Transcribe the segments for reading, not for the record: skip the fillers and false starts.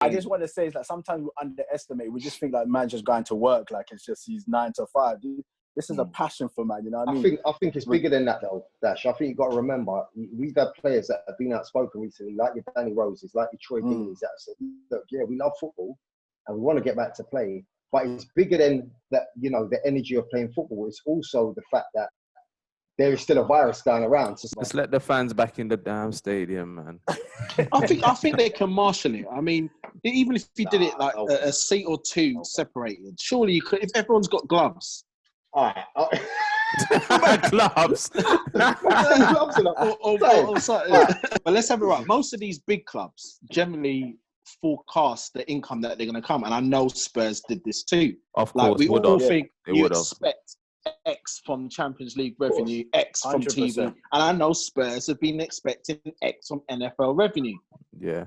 I just want to say is that sometimes we underestimate. We just think like man's just going to work, like it's just he's 9 to 5. Dude, this is a passion for man. You know what I mean? I think it's bigger than that though, Dash. I think you got to remember we've had players that have been outspoken recently, like your Danny Roses, like your Troy Deeney's, that said, look, yeah, we love football and we want to get back to play, but it's bigger than that. You know, the energy of playing football. It's also the fact that there is still a virus going around. So just let the fans back in the damn stadium, man. I think they can marshal it. I mean, even if you did it like a seat or two separated, surely you could. If everyone's got gloves, all right. Clubs. But let's have it right. Most of these big clubs generally forecast the income that they're going to come, and I know Spurs did this too. Of like course, we all think you would've. expect X from Champions League revenue, X from 100%. TV, and I know Spurs have been expecting X from NFL revenue. Yeah.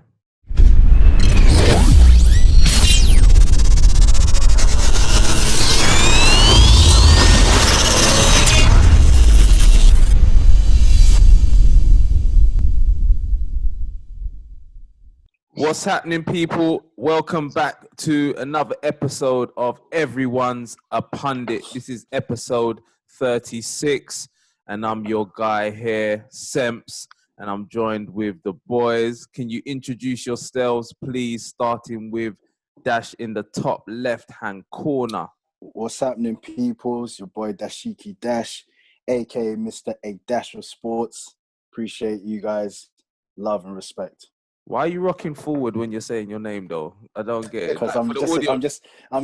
What's happening, people? Welcome back to another episode of Everyone's a Pundit. This is episode 36, and I'm your guy here, Semps, and I'm joined with the boys. Can you introduce yourselves, please, starting with Dash in the top left-hand corner? What's happening, people? It's your boy Dashiki Dash, aka Mr. A Dash of Sports. Appreciate you guys. Love and respect. Why are you rocking forward when you're saying your name, though? I don't get it. Because I'm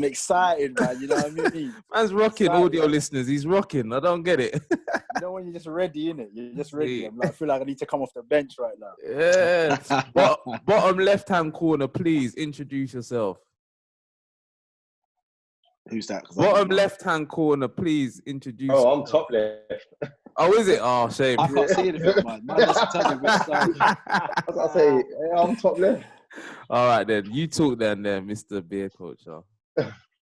excited, man. You know what I mean? Man's rocking, audio listeners. He's rocking. I don't get it. You know when you're just ready, innit? You're just ready. I feel like I need to come off the bench right now. Yeah. Bottom left-hand corner, please introduce yourself. Who's that? Bottom left-hand corner, please introduce yourself. I'm top left. Oh, is it? Oh, shame. I can't see anything, man. Man doesn't tell me which side. I say, I'm top left. All right, then. You talk then, Mr. Beer Culture. Yeah,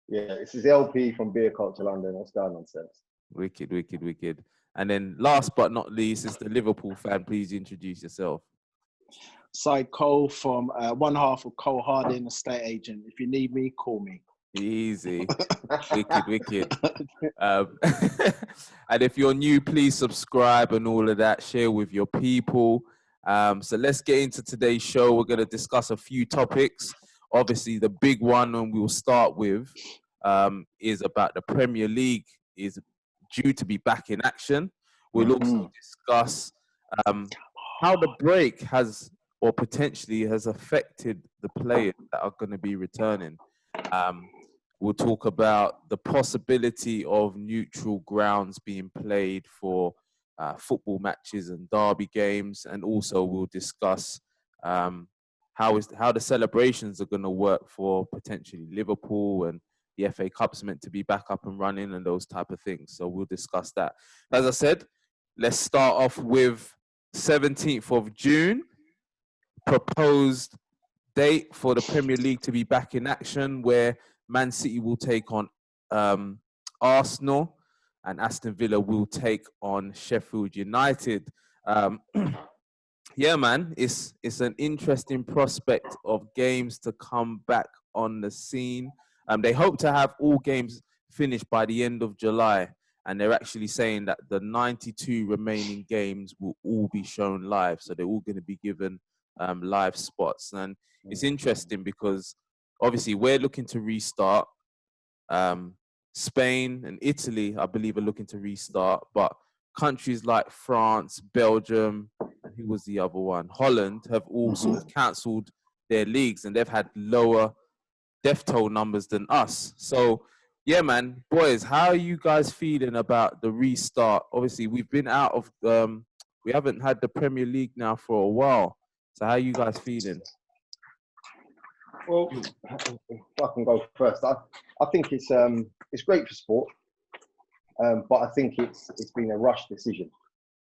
this is LP from Beer Culture London. What's going on, Seth? Wicked. And then last but not least is the Liverpool fan. Please introduce yourself. Side Cole from one half of Cole Harding, estate agent. If you need me, call me. Easy. Wicked. And if you're new, please subscribe and all of that. Share with your people. So let's get into today's show. We're going to discuss a few topics. Obviously, the big one, and we'll start with, is about the Premier League is due to be back in action. We'll also discuss how the break has or potentially has affected the players that are going to be returning. We'll talk about the possibility of neutral grounds being played for football matches and derby games, and also we'll discuss how the celebrations are going to work for potentially Liverpool, and the FA Cup's meant to be back up and running and those type of things. So we'll discuss that. As I said, let's start off with 17th of June, proposed date for the Premier League to be back in action, where Man City will take on Arsenal and Aston Villa will take on Sheffield United. Yeah, man, it's an interesting prospect of games to come back on the scene. They hope to have all games finished by the end of July, and they're actually saying that the 92 remaining games will all be shown live, so they're all going to be given live spots. And it's interesting because obviously we're looking to restart. Spain and Italy, I believe, are looking to restart, but countries like France, Belgium, and who was the other one? Holland have all sort of cancelled their leagues, and they've had lower death toll numbers than us. So, yeah, man, boys, how are you guys feeling about the restart? Obviously, we've been out of, we haven't had the Premier League now for a while. So how are you guys feeling? Well, if I can go first, I think it's great for sport, but I think it's been a rush decision.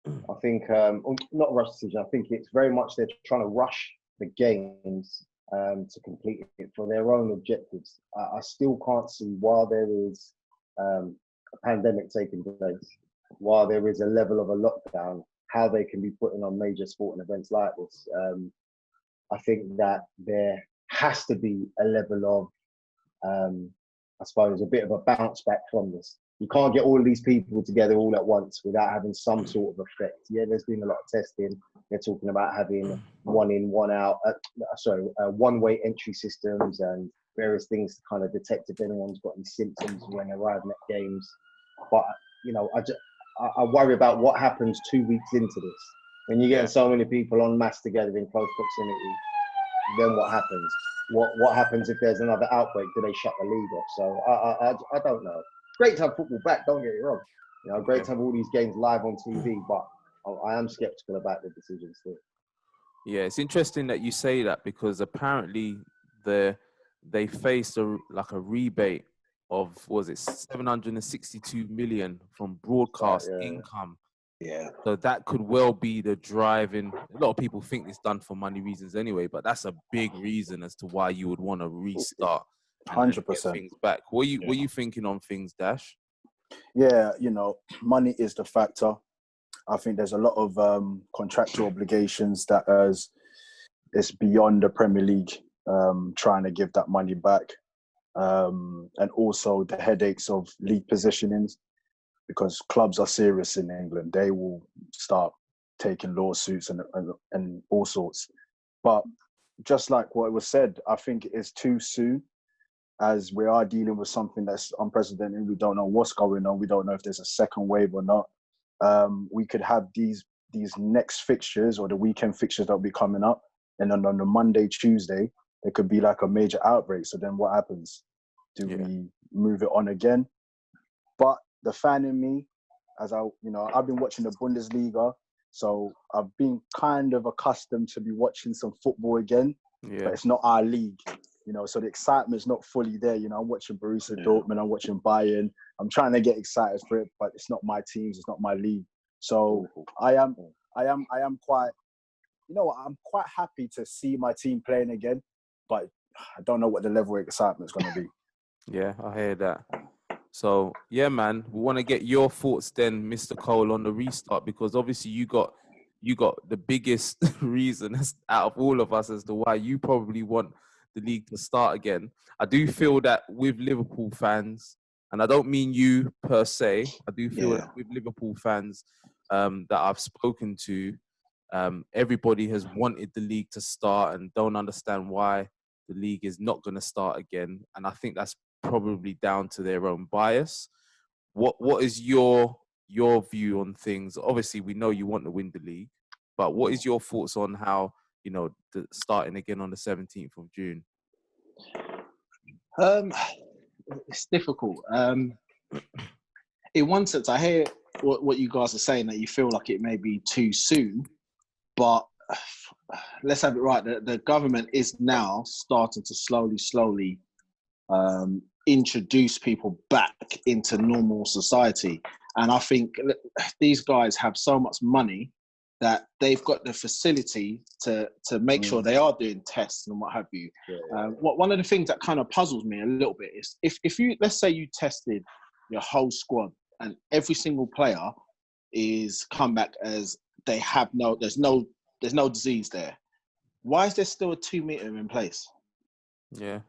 I think not a rush decision. I think it's very much they're trying to rush the games to complete it for their own objectives. I still can't see while there is a pandemic taking place, while there is a level of a lockdown, how they can be putting on major sporting events like this. I think that there has to be a level of, I suppose, a bit of a bounce back from this. You can't get all of these people together all at once without having some sort of effect. Yeah, there's been a lot of testing. They're talking about having one in, one out, one-way entry systems and various things to kind of detect if anyone's got any symptoms when arriving at games. But, you know, I worry about what happens 2 weeks into this. When you're getting so many people en masse together in close proximity, then what happens? What happens if there's another outbreak? Do they shut the league off? So I don't know. Great to have football back, don't get me wrong. You know, great to have all these games live on TV, but I am skeptical about the decision still. Yeah, it's interesting that you say that because apparently they faced a rebate of, was it 762 million from broadcast income. Yeah. So that could well be the driving. A lot of people think it's done for money reasons anyway, but that's a big reason as to why you would want to restart and get 100%. things back. What are you thinking on things, Dash? Yeah, you know, money is the factor. I think there's a lot of contractual obligations that it's beyond the Premier League trying to give that money back. And also the headaches of league positionings, because clubs are serious in England. They will start taking lawsuits and all sorts. But just like what was said, I think it is too soon, as we are dealing with something that's unprecedented. We don't know what's going on. We don't know if there's a second wave or not. We could have these next fixtures or the weekend fixtures that will be coming up, and then on the Monday, Tuesday, there could be like a major outbreak. So then what happens? Do we move it on again? But the fan in me, as I've been watching the Bundesliga, so I've been kind of accustomed to be watching some football again. Yeah. But it's not our league, so the excitement's not fully there. I'm watching Borussia Dortmund, I'm watching Bayern. I'm trying to get excited for it, but it's not my teams, it's not my league. So I am quite, I'm quite happy to see my team playing again, but I don't know what the level of excitement's going to be. Yeah, I hear that. So, yeah, man, we want to get your thoughts then, Mr. Cole, on the restart, because obviously you got the biggest reason out of all of us as to why you probably want the league to start again. I do feel that with Liverpool fans, and I don't mean you per se, I do feel that with Liverpool fans that I've spoken to, everybody has wanted the league to start and don't understand why the league is not going to start again. And I think that's probably down to their own bias. What is your view on things? Obviously, we know you want to win the league, but what is your thoughts on how, the starting again on the 17th of June? It's difficult. In one sense, I hear what you guys are saying, that you feel like it may be too soon, but let's have it right. The government is now starting to slowly introduce people back into normal society. And I think these guys have so much money that they've got the facility to make sure they are doing tests and what have you. One of the things that kind of puzzles me a little bit is if you, let's say you tested your whole squad and every single player is come back as they have there's no disease there. Why is there still a 2 meter in place? Yeah.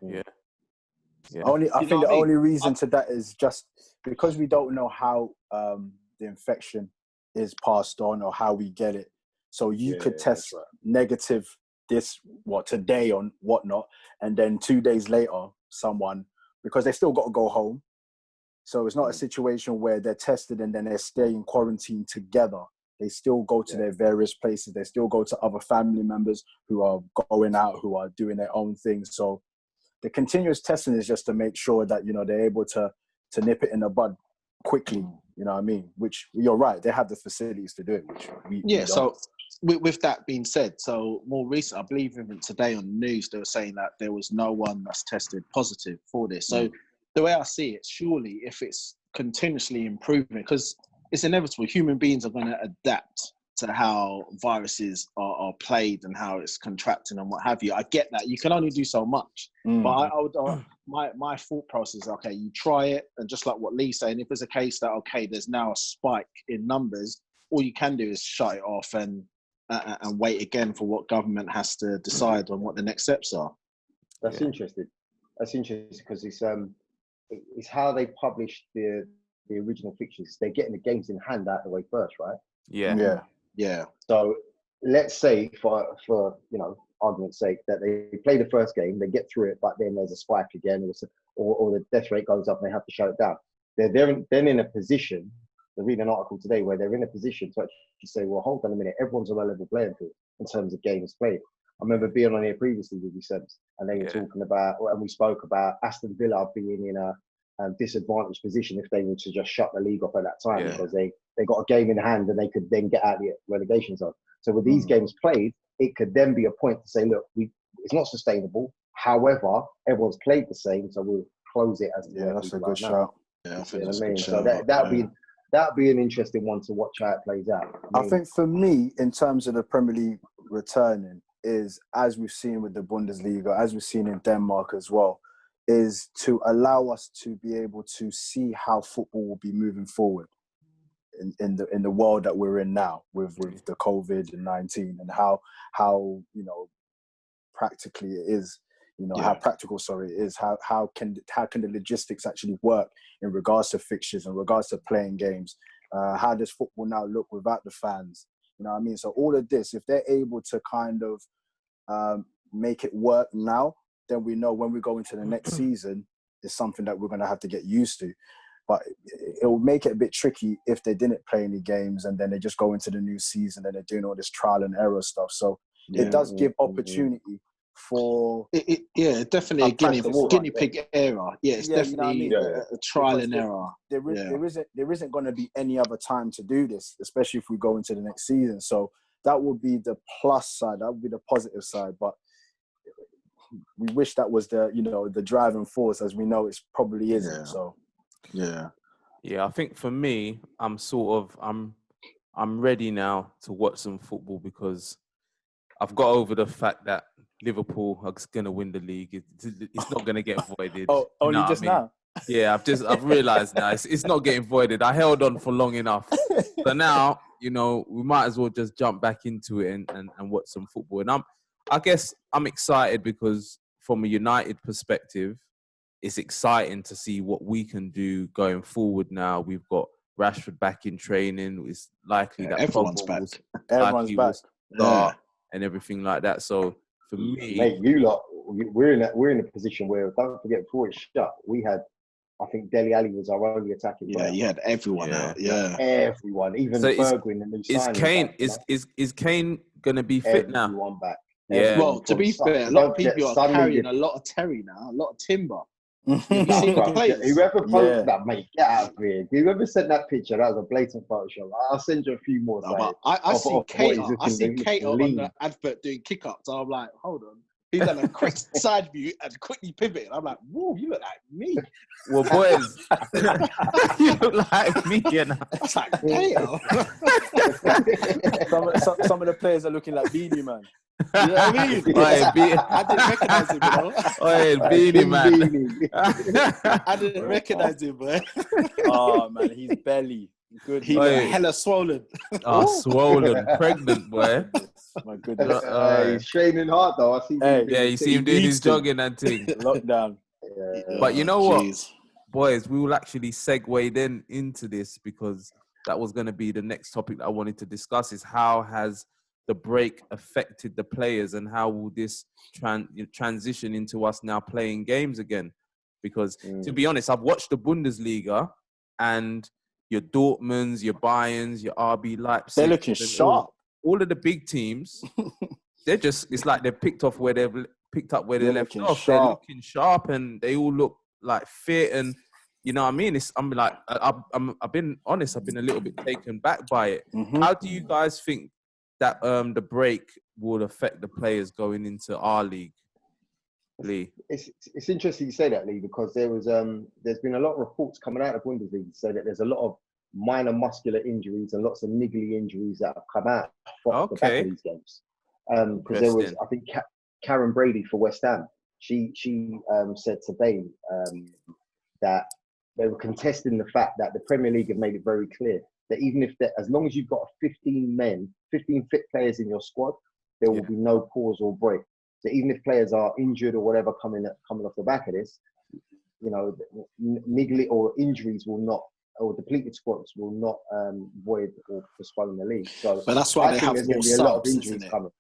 I think the only reason to that is just because we don't know how the infection is passed on or how we get it. So you could test negative today on whatnot, and then 2 days later, because they still got to go home. So it's not a situation where they're tested and then they stay in quarantine together. They still go to their various places. They still go to other family members who are going out, who are doing their own things. So the continuous testing is just to make sure that, they're able to nip it in the bud quickly, you know what I mean? Which, you're right, they have the facilities to do it, which we don't. So with that being said, so more recent, I believe even today on the news, they were saying that there was no one that's tested positive for this. So the way I see it, surely if it's continuously improving, because it's inevitable, human beings are going to adapt to how viruses are played and how it's contracting and what have you. I get that. You can only do so much. But I would, my thought process is, okay, you try it, and just like what Lee's saying, if there's a case that, okay, there's now a spike in numbers, all you can do is shut it off and wait again for what government has to decide on what the next steps are. That's interesting. That's interesting because it's how they publish the original fixtures. They're getting the games in hand out of the way first, right? Yeah. So let's say for argument's sake that they play the first game, they get through it, but then there's a spike again, or the death rate goes up and they have to shut it down. They're then in a position. I read an article today where they're in a position to actually say, well, hold on a minute, everyone's on a level playing field in terms of games played. I remember being on here previously with you, Sebs, and they were talking about, and we spoke about Aston Villa being in a disadvantaged position if they were to just shut the league off at that time because they got a game in hand and they could then get out of the relegation zone. So with these games played, it could then be a point to say, look, it's not sustainable. However, everyone's played the same, so we'll close it as that's a good shout. Yeah, I think that's a good shout. So that'd be an interesting one to watch how it plays out. I think for me, in terms of the Premier League returning, is as we've seen with the Bundesliga, as we've seen in Denmark as well, is to allow us to be able to see how football will be moving forward in the world that we're in now with the COVID-19 and how practically it is, how practical it is, how can the logistics actually work in regards to fixtures, in regards to playing games, how does football now look without the fans, you know what I mean? So all of this, if they're able to kind of make it work now, then we know when we go into the next season, it's something that we're going to have to get used to. But it will make it a bit tricky if they didn't play any games and then they just go into the new season and they're doing all this trial and error stuff. So it does give opportunity for definitely a guinea pig era. Yeah, it's definitely a trial and error. There isn't going to be any other time to do this, especially if we go into the next season. So that would be the plus side. That would be the positive side. But we wish that was the driving force, as we know it probably isn't. So I think for me, I'm ready now to watch some football because I've got over the fact that Liverpool are going to win the league. It's not going to get voided. Only just now? Yeah, I've realised now it's not getting voided. I held on for long enough. So now, we might as well just jump back into it and watch some football. And I guess I'm excited because from a United perspective, it's exciting to see what we can do going forward now. We've got Rashford back in training. It's likely that everyone's back. Everyone's back. Start and everything like that. So for me, mate, you lot, we're in a position where, don't forget, before it's shut, we had, I think Dele Alli was our only attacking player. Yeah, you had everyone out. Yeah, everyone, even Bergwijn, the new signing. Is Kane gonna be fit now? Everyone back. Yeah. Well, to be fair, a lot of people are carrying a lot of Terry now, a lot of timber. Have you seen the plates? Whoever posted that, mate, get out of here. Whoever sent that picture, that was a blatant Photoshop. I'll send you a few more. No, I see Kate on the advert doing kick-ups. So I'm like, hold on. He's done a quick side view and quickly pivot. I'm like, whoa, you look like me. Well, boys, you look like me, It's like, damn. Some of the players are looking like Beanie Man. You know what I mean? I didn't recognize him, Beanie Man. I didn't recognize him, boy. Oh, man, he's belly. Good. He looked hella swollen. Swollen, pregnant, boy. My goodness. He's training hard, though. I see. You see him doing his jogging and thing. Lockdown. But you know what, boys, we will actually segue then into this because that was going to be the next topic that I wanted to discuss is how has the break affected the players and how will this transition into us now playing games again? Because to be honest, I've watched the Bundesliga and your Dortmunds, your Bayerns, your RB Leipzig. They're looking sharp. All of the big teams, it's like they've picked up where they left off. Sharp. They're looking sharp and they all look like fit and you know what I mean? I've been honest, I've been a little bit taken back by it. Mm-hmm. How do you guys think that the break would affect the players going into our league, Lee? It's interesting you say that, Lee, because there's been a lot of reports coming out of Bundesliga to say that there's a lot of minor muscular injuries and lots of niggly injuries that have come out from the back of these games. Because there was, I think, Karen Brady for West Ham. She said today that they were contesting the fact that the Premier League have made it very clear that even if as long as you've got 15 fit players in your squad, there will be no pause or break. So even if players are injured or whatever coming off the back of this, you know, niggly or injuries will not, or depleted squads will not void or postpone the league. So But that's why I they think have there's going more to be a lot of subs, injuries isn't it? coming.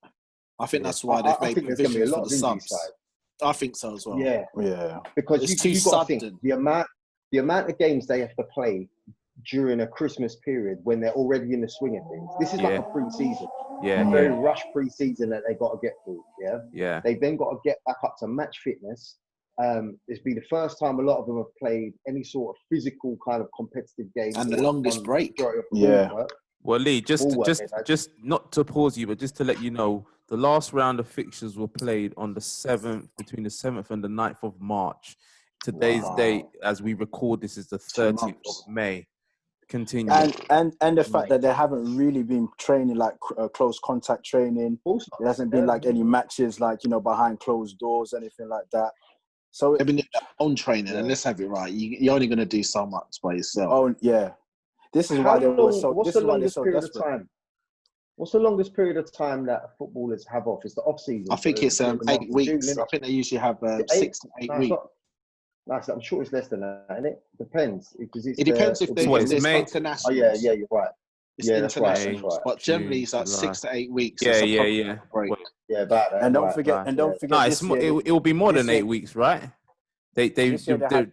I think that's why they've I made think there's going to be a provisions for lot the of injuries subs. side. I think so as well. Yeah. Because It's too you got to think sudden. the amount of games they have to play during a Christmas period when they're already in the swing of things. This is like a pre-season. Yeah, A very rushed pre-season that they got to get through. yeah. They've then got to get back up to match fitness. It's been the first time a lot of them have played any sort of physical kind of competitive game. And the longest break. Well, Lee, just Ball not to pause you, but just to let you know, the last round of fixtures were played on the 7th, between the 7th and the 9th of March. Today's date, as we record this, is the 30th of May. Continue. And the fact that they haven't really been training like close contact training. There hasn't been like any matches like, you know, behind closed doors, anything like that. So they've been doing their own training, and let's have it right. You're only going to do so much by yourself. Oh yeah, this is why they were so. What's This the is why they're longest so period desperate. of time? What's the longest period of time that footballers have off? It's the off season. I think it's 8 weeks. I think they usually have 6 to 8 weeks. I'm sure it's less than that, isn't it? Depends. It depends if there's international. Oh yeah, you're right. It's international, but generally it's like 6 to 8 weeks. Yeah. Break. Yeah, about that. And don't forget. No, it will be more than 8 weeks, right? The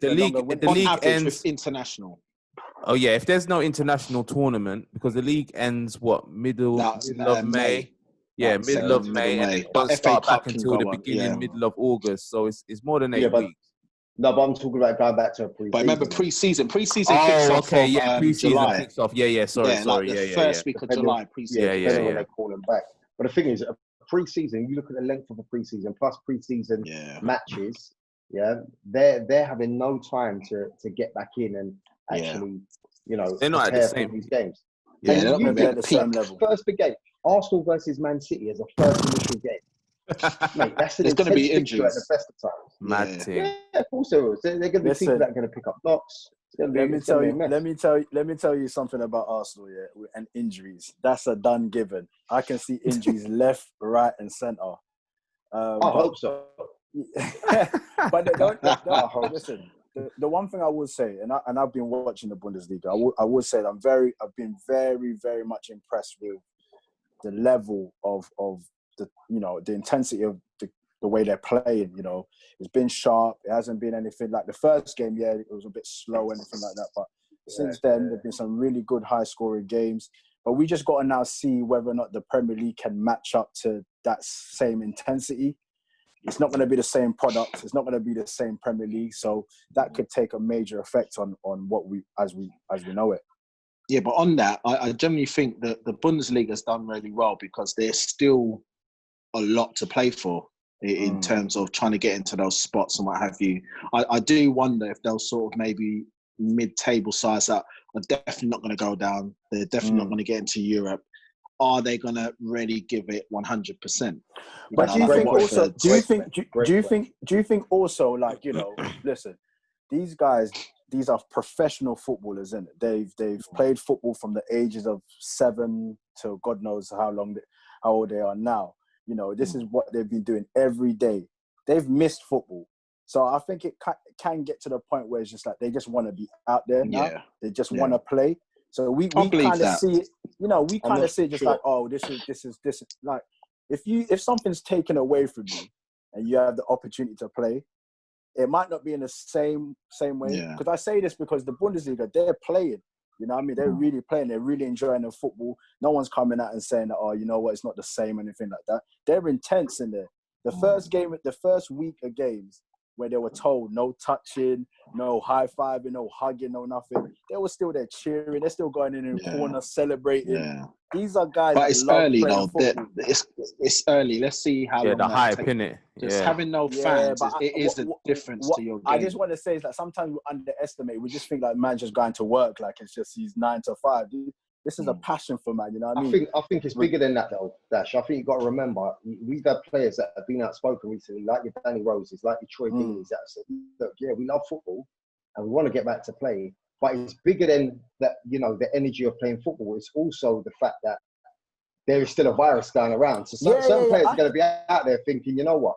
league ends with international. Oh yeah, if there's no international tournament, because the league ends middle of May. Yeah, middle of May, and it doesn't start back until the beginning, middle of August. So it's more than 8 weeks. No, but I'm talking about going back to a pre-season. But remember, pre-season kicks off pre-season July. Kicks off. Yeah. Sorry. Like the first week of July, pre-season. Depending when they call them back. But the thing is, a pre-season, you look at the length of a pre-season plus pre-season matches. Yeah, they're having no time to get back in and actually, you know, they're not at the same these games. Yeah, and they're not going to be at the same level. First big game, Arsenal versus Man City as a first initial game. Mate, that's there's going to be injuries at the best of times. Mad thing. Yeah, of course there is. They're going to be people that are going to pick up knocks. Let me tell you something about Arsenal, and injuries. That's a done given. I can see injuries left, right, and centre. I hope so. But listen. The one thing I would say, and I've been watching the Bundesliga, I would say that I've been very, very much impressed with the level of the, you know, the intensity of the way they're playing. You know, it's been sharp. It hasn't been anything like the first game. Yeah, it was a bit slow, anything like that. But since then, there've been some really good high-scoring games. But we just got to now see whether or not the Premier League can match up to that same intensity. It's not going to be the same product. It's not going to be the same Premier League. So that could take a major effect on what we as we know it. Yeah, but on that, I generally think that the Bundesliga has done really well because there's still a lot to play for in terms of trying to get into those spots and what have you. I do wonder if they'll sort of maybe mid-table size that are definitely not going to go down. They're definitely not going to get into Europe. Are they going to really give it 100%? But do you think also, like, you know, listen, these guys, these are professional footballers, isn't it? They've played football from the ages of 7 to God knows how old they are now. You know, this is what they've been doing every day. They've missed football. So I think it can get to the point where it's just like they just want to be out there now. Yeah. They just want to play. So we kind of see it, you know, we kind of see it just like, oh, this is like, if something's taken away from you and you have the opportunity to play, it might not be in the same way. Because I say this because the Bundesliga, they're playing. You know what I mean? They're really playing. They're really enjoying the football. No one's coming out and saying that, oh, you know what, it's not the same or anything like that. They're intense in there. The first week of games where they were told no touching, no high-fiving, no hugging, no nothing, they were still there cheering. They're still going in the corner, celebrating. Yeah. These are guys but it's early, though. It's early. Let's see how long the hype, innit? Just having no fans, it is a difference to your game. I just want to say is that sometimes we underestimate. We just think like man just going to work, like it's just he's 9 to 5. Dude, this is a passion for man, you know what I mean? I think it's bigger than that, though, Dash. I think you've got to remember, we've had players that have been outspoken recently, like your Danny Roses, like your Troy Deeney's, that said, look, yeah, we love football and we want to get back to play, but it's bigger than that, you know, the energy of playing football. It's also the fact that there is still a virus going around. So certain players are going to be out there thinking, you know what?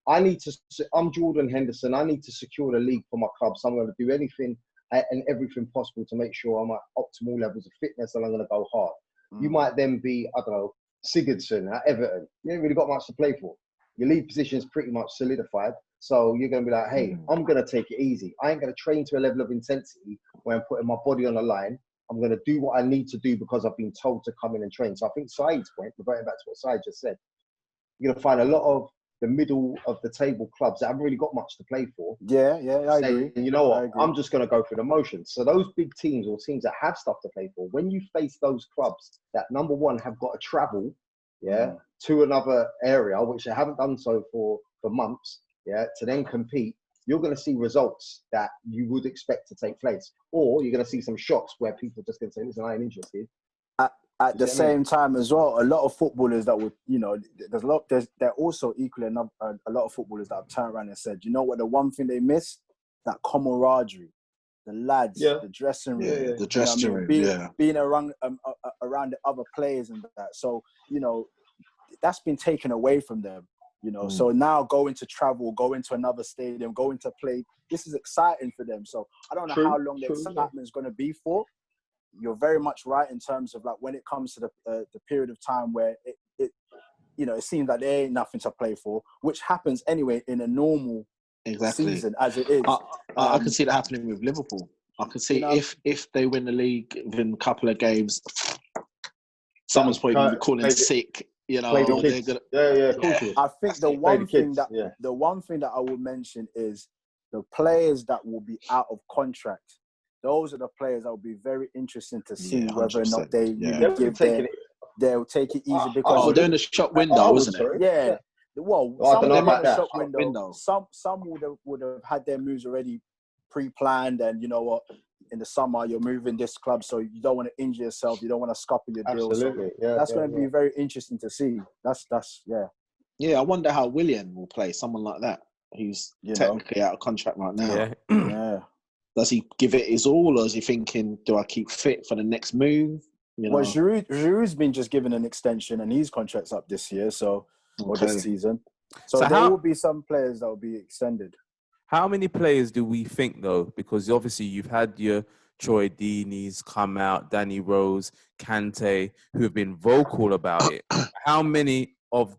I'm Jordan Henderson. I need to secure the league for my club. So I'm going to do anything and everything possible to make sure I'm at optimal levels of fitness, and I'm going to go hard. You might then be, I don't know, Sigurdsson at Everton. You ain't really got much to play for. Your league position is pretty much solidified. So you're going to be like, hey, I'm going to take it easy. I ain't going to train to a level of intensity where I'm putting my body on the line. I'm going to do what I need to do because I've been told to come in and train. So I think Said's point, reverting back to what Said just said, you're going to find a lot of the middle of the table clubs that haven't really got much to play for. Yeah, I agree. You know what? I'm just going to go through the motions. So those big teams or teams that have stuff to play for, when you face those clubs that, number one, have got to travel, to another area, which they haven't done so for months, to then compete, you're going to see results that you would expect to take place. Or you're going to see some shocks where people are just going to say, listen, I ain't interested. At the same time as well, a lot of footballers that would, there also equally a lot of footballers that have turned around and said, you know what, the one thing they miss, that camaraderie, the lads, the dressing room, the dressing room, being around the other players and that. So, that's been taken away from them. So now going to travel, going to another stadium, going to play, this is exciting for them. So I don't know how long the excitement is going to be for. You're very much right in terms of like when it comes to the period of time where it seems like there ain't nothing to play for, which happens anyway in a normal season as it is. I can see that happening with Liverpool. I can see if they win the league within a couple of games, someone's probably calling sick. They're gonna, I think the one thing that I will mention is the players that will be out of contract. Those are the players that will be very interesting to see whether or not they'll take it easy because they're in the shop window, wasn't it? Yeah. Well, I don't know about that. Shop window. Some would have had their moves already pre-planned, and you know what? In the summer, you're moving this club, so you don't want to injure yourself. You don't want to scupper your deals. Absolutely. That's going to be very interesting to see. That's. Yeah, I wonder how Willian will play. Someone like that who's technically out of contract right now. Yeah. Does he give it his all, or is he thinking, do I keep fit for the next move? Well, Giroud's been just given an extension, and his contract's up this year, or this season. So there will be some players that will be extended. How many players do we think, though? Because obviously you've had your Troy Deeney's come out, Danny Rose, Kante, who have been vocal about it. How many of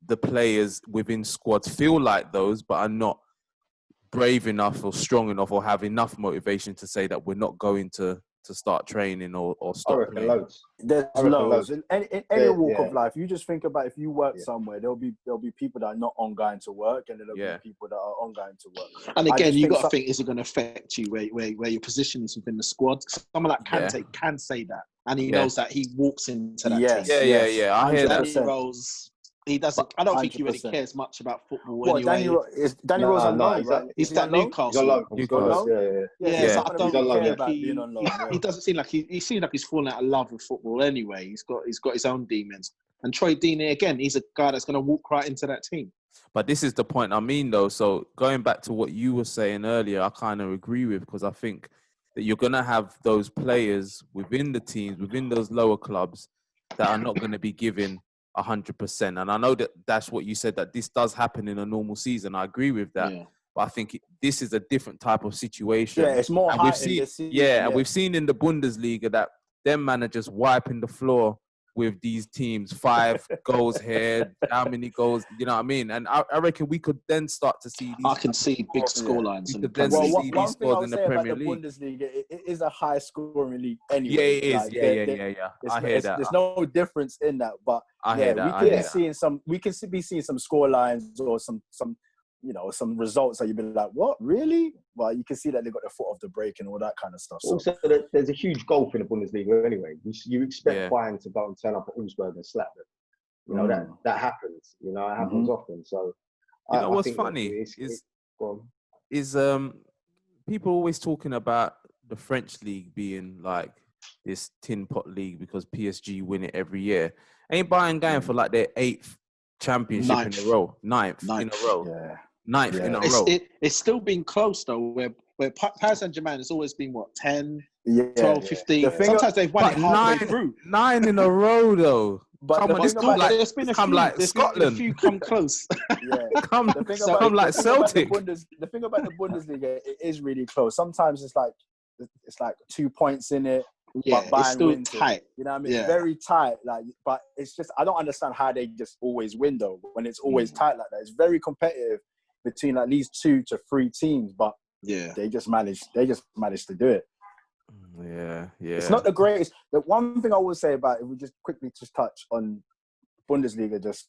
the players within squads feel like those, but are not brave enough or strong enough or have enough motivation to say that we're not going to start training or stop playing? Loads. There's loads. In any walk of life, you just think about if you work somewhere, there'll be people that are not ongoing to work, and there'll be people that are ongoing to work. And again, you got to think, is it going to affect you where your position is within the squad? Someone like Kante can say that, and he knows that he walks into that team. Yeah. I hear that. Danny Rose, he doesn't. I don't think he really cares much about football anyway. Danny Rose on loan, right? He's at Newcastle. Yeah. So I don't care about being on loan. He doesn't seem like he seems like he's fallen out of love with football anyway. He's got his own demons. And Troy Deeney, again, he's a guy that's going to walk right into that team. But this is the point I mean, though. So going back to what you were saying earlier, I kind of agree with, because I think that you're going to have those players within the teams, within those lower clubs, that are not going to be given 100%. And I know that that's what you said, that this does happen in a normal season. I agree with that. Yeah. But I think this is a different type of situation. Yeah, it's more high in the season. And we've seen in the Bundesliga that them managers wiping the floor with these teams, 5 goals here, how many goals, you know what I mean? And I reckon we could then start to see these. I can see big scorelines. We could then see these scores in the Premier League. Bundesliga, it is a high scoring league anyway. Yeah, it is. Yeah. I hear that. There's no difference in that, but I hear that. We can be seeing some scorelines or some some results that you'd be like, what, really? Well, you can see that they got their foot off the brake and all that kind of stuff. So. Also, there's a huge gulf in the Bundesliga anyway. You expect Bayern to go and turn up at Augsburg and slap them. You know, that happens. You know, it happens often. So, what's funny is people always talking about the French league being like this tin pot league because PSG win it every year. Ain't Bayern going for like their 8th championship in a row? Ninth in a row. Yeah. Ninth in a row. It's still been close though, where Paris Saint-Germain has always been 10, 12, 15. Sometimes they've won it halfway through. 9 in a row though. But Come the on, thing it's about like- there's been a come few. like There's been a Scotland. few come close. yeah, Come, the thing come like the thing about Celtic. the thing about the Bundesliga, it is really close. Sometimes it's like 2 points in it, Yeah, but it's Bayern still wins it. tight. You know what I mean? Yeah. It's very tight. Like, but it's just I don't understand how they just always win though. When it's always tight like that, it's very competitive between at least 2 to 3 teams. But Yeah. they just managed to do it. Yeah. It's not the greatest. The one thing I will say about it, we just quickly just touch on Bundesliga, just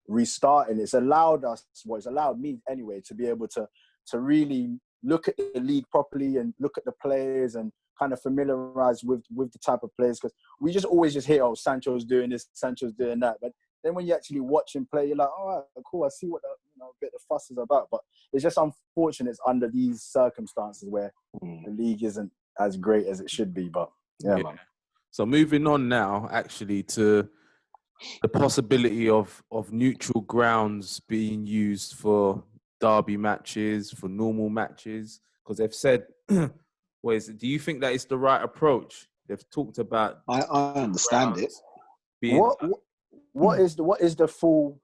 restarting. It's allowed me anyway to be able to really look at the league properly and look at the players and kind of familiarize with the type of players, because we just always just hear, oh, Sancho's doing this, Sancho's doing that, but then when you actually watch him play, you're like, all right, cool, I see what a bit of fuss is about. But it's just unfortunate it's under these circumstances where the league isn't as great as it should be. But yeah. Man. So moving on now, actually, to the possibility of neutral grounds being used for derby matches, for normal matches, because they've said, do you think that is the right approach? They've talked about. I understand it. What is the full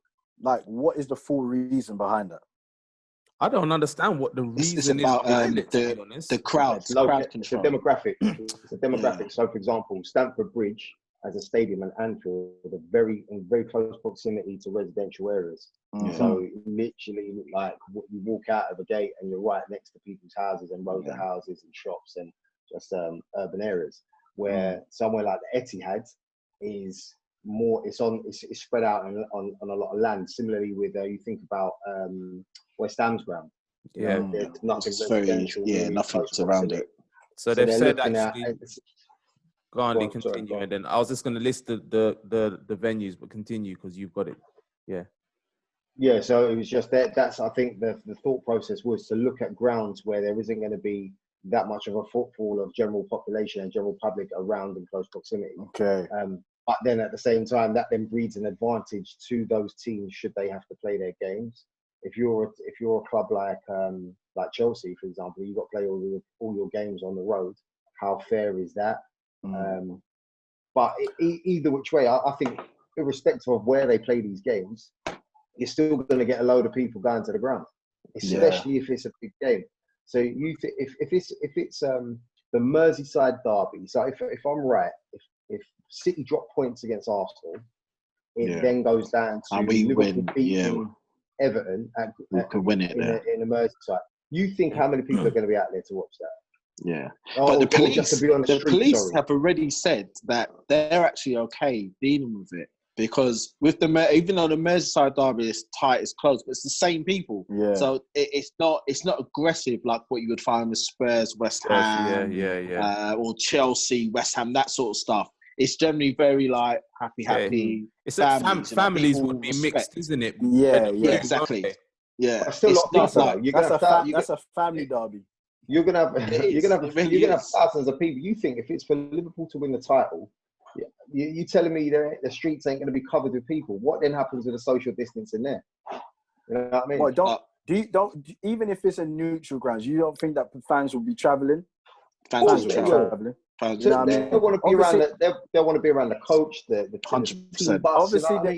reason behind that? I don't understand what the reason about, is behind it, to be honest. the crowd It's control. a demographic. It's a demographic. So, for example, Stamford Bridge as a stadium and Anfield are in very close proximity to residential areas. Mm-hmm. So, literally, like you walk out of a gate and you're right next to people's houses and rows of houses and shops and just urban areas. Where somewhere like the Etihad is more, it's spread out on a lot of land. Similarly, with you think about West Ham's ground. There's nothing residential. Nothing around it. So they've said actually. Go on, continue, and then I was just going to list the venues, but continue because you've got it. Yeah. Yeah. So it was just that. That's I think the thought process was to look at grounds where there isn't going to be that much of a footfall of general population and general public around in close proximity. Okay. But then at the same time, that then breeds an advantage to those teams should they have to play their games. If you're a club like Chelsea, for example, you've got to play all your games on the road. How fair is that? But either which way, I think, irrespective of where they play these games, you're still going to get a load of people going to the ground, especially if it's a big game. So if it's the Merseyside derby. So if I'm right, if City drop points against Arsenal, it then goes down to Liverpool beating Everton could win it in the Merseyside. You think how many people are going to be out there to watch that? Yeah, but the police, just to be on the police have already said that they're actually okay dealing with it, because with even though the Merseyside derby is tight, it's close, but it's the same people. Yeah. So it's not aggressive like what you would find with Spurs, West Ham, or Chelsea, West Ham, that sort of stuff. It's generally very like happy. It's families, families would be mixed, isn't it? Yeah, exactly. Yeah, but still it's that's a family derby. You're gonna have thousands of people. You think if it's for Liverpool to win the title, you telling me the streets ain't gonna be covered with people? What then happens with the social distance in there? You know what I mean? Well, even if it's a neutral grounds, you don't think that fans will be travelling? Fans will travel. They want to be around. They want to be around the coach, the 100%.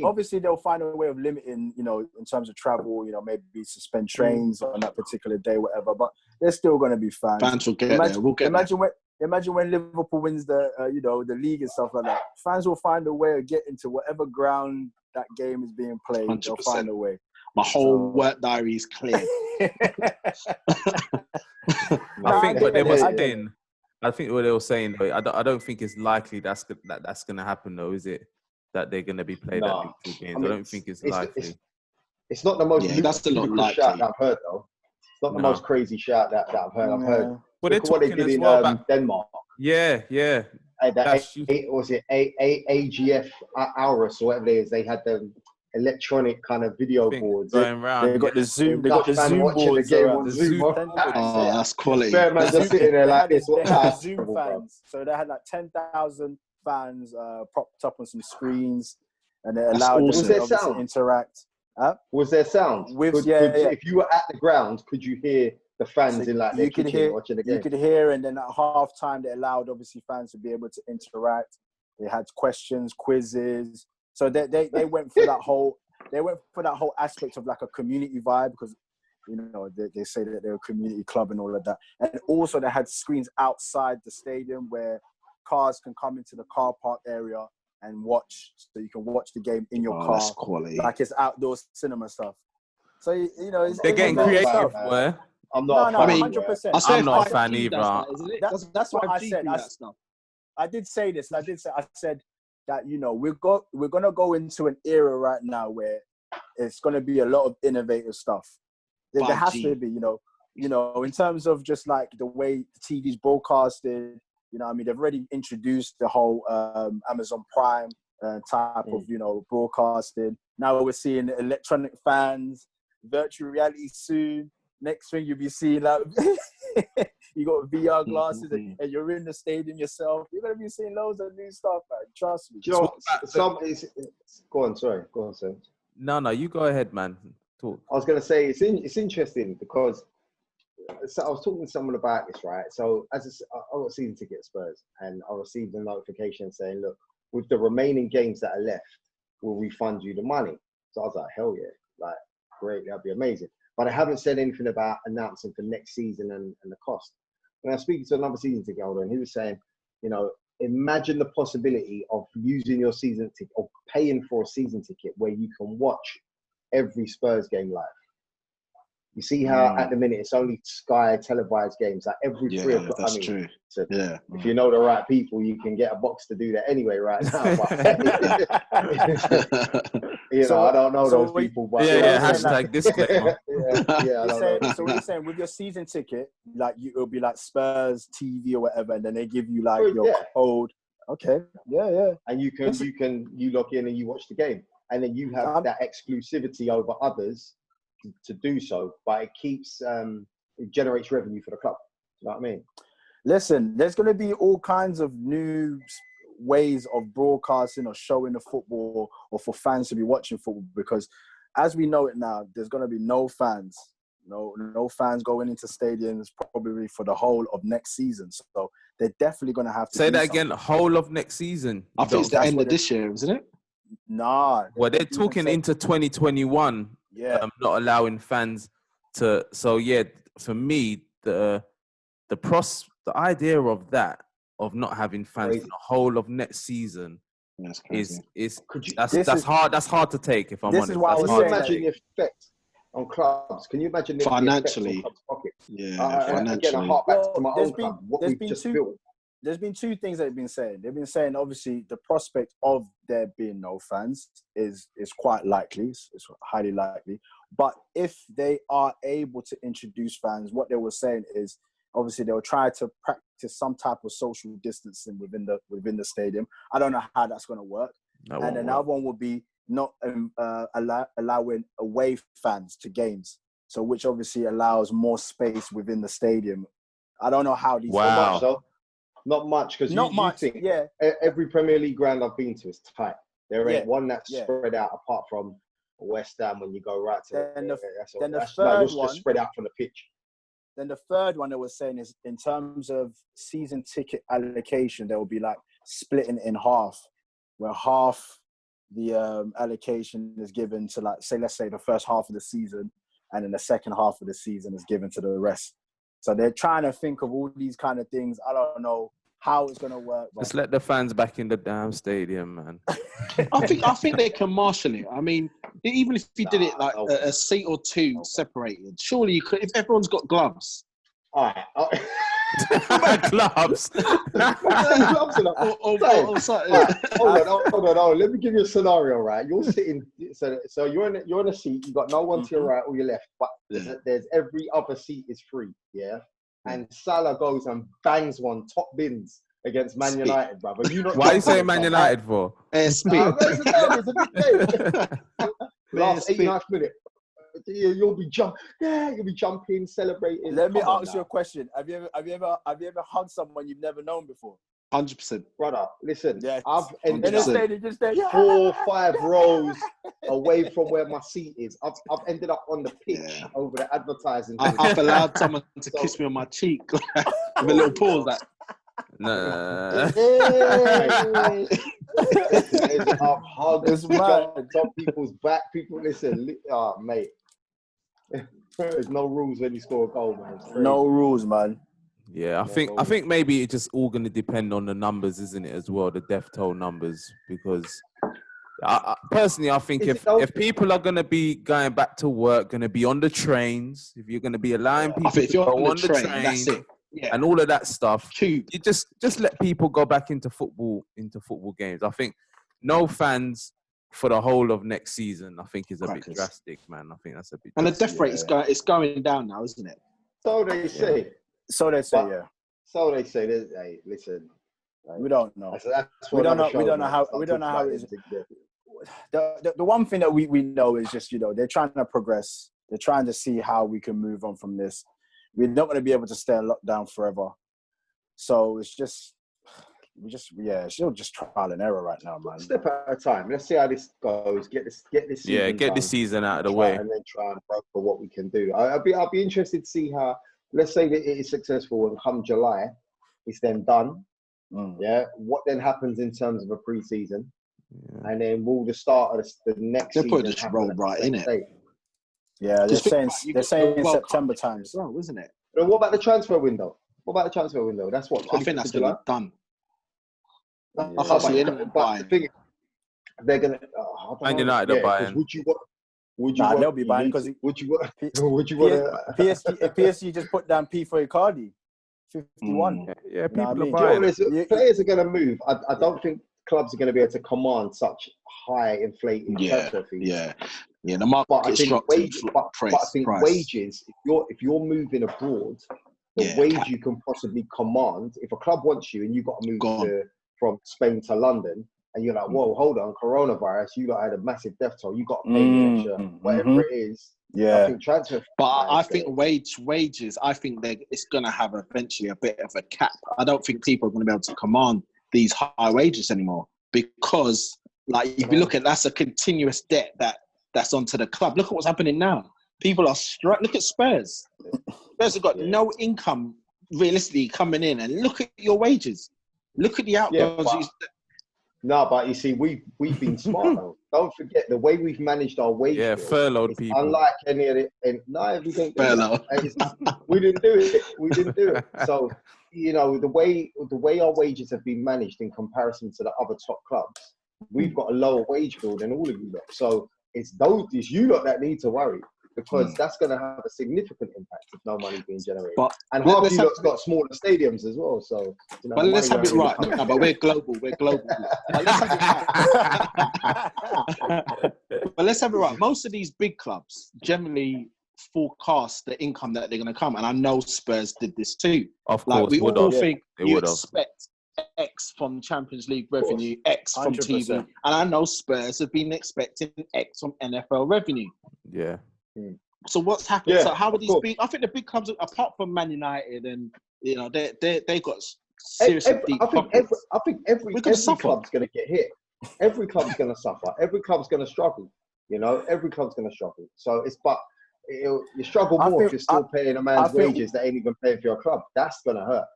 Obviously, they'll find a way of limiting, in terms of travel. Maybe suspend trains on that particular day, whatever. But there's still going to be fans. Fans will get there. We'll get there. Imagine when Liverpool wins the league and stuff like that. Fans will find a way of getting to whatever ground that game is being played. 100%. They'll find a way. My whole work diary is clear. I think, but they were saying. I think what they were saying, though, I don't think it's likely that's going to happen, though, is it? That they're going to be played at neutral games. I don't think it's likely. It's not the most that's a lot likely. Shout that I've heard, though. It's not the most crazy shout that I've heard. I've heard. But look at what they did in Denmark. Yeah. Was it AGF Aurus or whatever it is? They had the electronic kind of video boards. They got the Zoom. They got the Zoom boards. That's quality. Fair man just sitting there like this. They had Zoom fans. So they had like 10,000 fans propped up on some screens, and they allowed them to interact. Was there sound? If you were at the ground, could you hear the fans in like their kitchen watching the game? You could hear, and then at half time they allowed obviously fans to be able to interact. They had questions, quizzes. So they went for that whole aspect of like a community vibe, because they say that they're a community club and all of that. And also they had screens outside the stadium where cars can come into the car park area and watch. So you can watch the game in your car. That's quality. Like it's outdoor cinema stuff. So they're getting creative. Where I'm not. No, a fan. 100%. I'm not a 5G fan either. does that, isn't it? That's what I 5G said. do that stuff. I did say this. I said that we're gonna go into an era right now where it's gonna be a lot of innovative stuff. There has to be, in terms of just like the way the TV's broadcasted. They've already introduced the whole Amazon Prime type of broadcasting. Now we're seeing electronic fans, virtual reality soon. Next thing you'll be seeing like you got VR glasses and you're in the stadium yourself. You're gonna be seeing loads of new stuff, man. Trust me. Do you know what? Go on, sorry. Go on, sir. No, you go ahead, man. Talk. I was gonna say it's interesting because I was talking to someone about this, right? So I got a season ticket at Spurs, and I received a notification saying, "Look, with the remaining games that are left, we'll refund you the money." So I was like, "Hell yeah! Like, great, that'd be amazing." But I haven't said anything about announcing for next season and the cost. When I was speaking to another season ticket holder, and he was saying, imagine the possibility of using your season ticket or paying for a season ticket where you can watch every Spurs game live. You see how at the minute it's only Sky televised games, like every 3 o'clock. That's true. So Yeah. if you know the right people, you can get a box to do that anyway right now. But, I don't know those people. But hashtag disclaimer. I don't know. So what you're saying, with your season ticket, like it'll be like Spurs TV or whatever, and then they give you like your code. Okay. Yeah. And you log in and you watch the game, and then you have that exclusivity over others to do so, but it generates revenue for the club. You know what I mean? Listen, there's going to be all kinds of new ways of broadcasting or showing the football, or for fans to be watching football, because as we know it now, there's going to be no fans going into stadiums probably for the whole of next season. So they're definitely going to have to say that again. Whole of next season. I think it's the end of this year, isn't it? Nah. Well, they're talking into 2021. Yeah. Not allowing fans to. So yeah, for me, the idea of that, of not having fans for the whole of next season that's hard. That's hard to take. If I'm honest, can you imagine the effect on clubs? Can you imagine the financially? Effect on clubs' pockets? Yeah, financially. Again, I hark back to my own club. What we've just built. There's been two things that they've been saying. They've been saying, obviously, the prospect of there being no fans is quite likely. It's highly likely. But if they are able to introduce fans, what they were saying is, obviously, they'll try to practice some type of social distancing within the stadium. I don't know how that's going to work. And another one would be not allowing away fans to games. So which obviously allows more space within the stadium. I don't know how these... Wow. Not much, because you think every Premier League ground I've been to is tight. There ain't one that's spread out apart from West Ham when you go right to just spread out from the pitch. Then the third one they were saying is, in terms of season ticket allocation, there will be like splitting in half, where half the allocation is given to, like, let's say the first half of the season, and then the second half of the season is given to the rest. So they're trying to think of all these kind of things. I don't know how it's going to work. But... Just let the fans back in the damn stadium, man. I think they can marshal it. I mean, even if you did it like a seat or two separated, surely you could. If everyone's got gloves. All right. Gloves. Hold on. Let me give you a scenario, right? You're sitting, so you're in a seat. You got no one to your right or your left, but there's every other seat is free. Yeah, and Salah goes and bangs one top bins against Man United, brother. Why are you saying Man United for? It's a big game. Last 89th minute. You'll be jumping, celebrating. Let me ask you a question. Have you ever hugged someone you've never known before? 100%, brother. Listen, yes. I've ended up 4 or 5 rows away from where my seat is. I've ended up on the pitch over the advertising. I've allowed someone to kiss me on my cheek with a little pause. No. There's up hugs, It's mad. jumps on people's back. People listen. Oh, mate. There's no rules when you score a goal, man. It's crazy. No rules, man. Yeah, I think maybe it's just all going to depend on the numbers, isn't it, as well, the death toll numbers, because personally, I think if people are going to be going back to work, going to be on the trains, if you're going to be allowing people to go on the train, that's it. Yeah. and all of that stuff, Tube. you just let people go back into football games. I think no fans for the whole of next season, I think, is a bit drastic, man. I think that's a bit. And the death rate is going down now, isn't it? So they say. So they say, yeah. So they say. Hey, listen. We don't know. That's We don't know how it is. The one thing that we know is just, they're trying to progress. They're trying to see how we can move on from this. We're not going to be able to stay in lockdown forever. So it's just, it's still just trial and error right now, man. Step at a time. Let's see how this goes. Get this season. Yeah, get this season out of the way, and then try and broker what we can do. I'll be interested to see how. Let's say that it is successful, and come July, it's then done. Yeah. What then happens in terms of a pre-season, and then will the start of the next season probably just roll right in it. Yeah, they're saying September times, well, isn't it? But what about the transfer window? That's what. I think that's going to be done. I can't see anyone buying. They're going to. Man United are buying. They'll be buying because would you want to? PSG just put down P for Icardi, 51. Yeah, people are buying. buying. Players are going to move. I don't think clubs are going to be able to command such high inflating transfer fees. Yeah. The market is structured. But I think wages. If you're moving abroad, the wage you can possibly command. If a club wants you and you've got to move from Spain to London, and you're like, whoa, hold on, coronavirus, you lot had a massive death toll. You got to pay me extra, whatever it is. Yeah. I think transfer. But I think wages, I think it's going to have eventually a bit of a cap. I don't think people are going to be able to command these high wages anymore because, like, if you look at that's a continuous debt that's onto the club. Look at what's happening now. People are Look at Spurs. Spurs have got no income realistically coming in, and look at your wages. Look at the outgoings. No, but you see, we've been smart though. Don't forget the way we've managed our wage. Yeah, furloughed people. Unlike any of it, and not everything. We didn't do it. So, the way our wages have been managed in comparison to the other top clubs, we've got a lower wage bill than all of you lot. So it's you lot that need to worry. Because that's going to have a significant impact if no money being generated. And half of you lot's got smaller stadiums as well. So, but let's have it right. No, but we're global. But let's have it right. But let's have it right. Most of these big clubs generally forecast the income that they're going to come. And I know Spurs did this too. Of course. We all think you expect X from Champions League revenue, X from 100%. TV. And I know Spurs have been expecting X from NFL revenue. Yeah. So what's happened? So how are these big? I think the big clubs, apart from Man United, and they got seriously deep pockets. I think every club's going to get hit. Every club's going to suffer. Every club's going to struggle. Every club's going to struggle. So you struggle more if you're still paying a man's wages that ain't even paying for your club. That's going to hurt.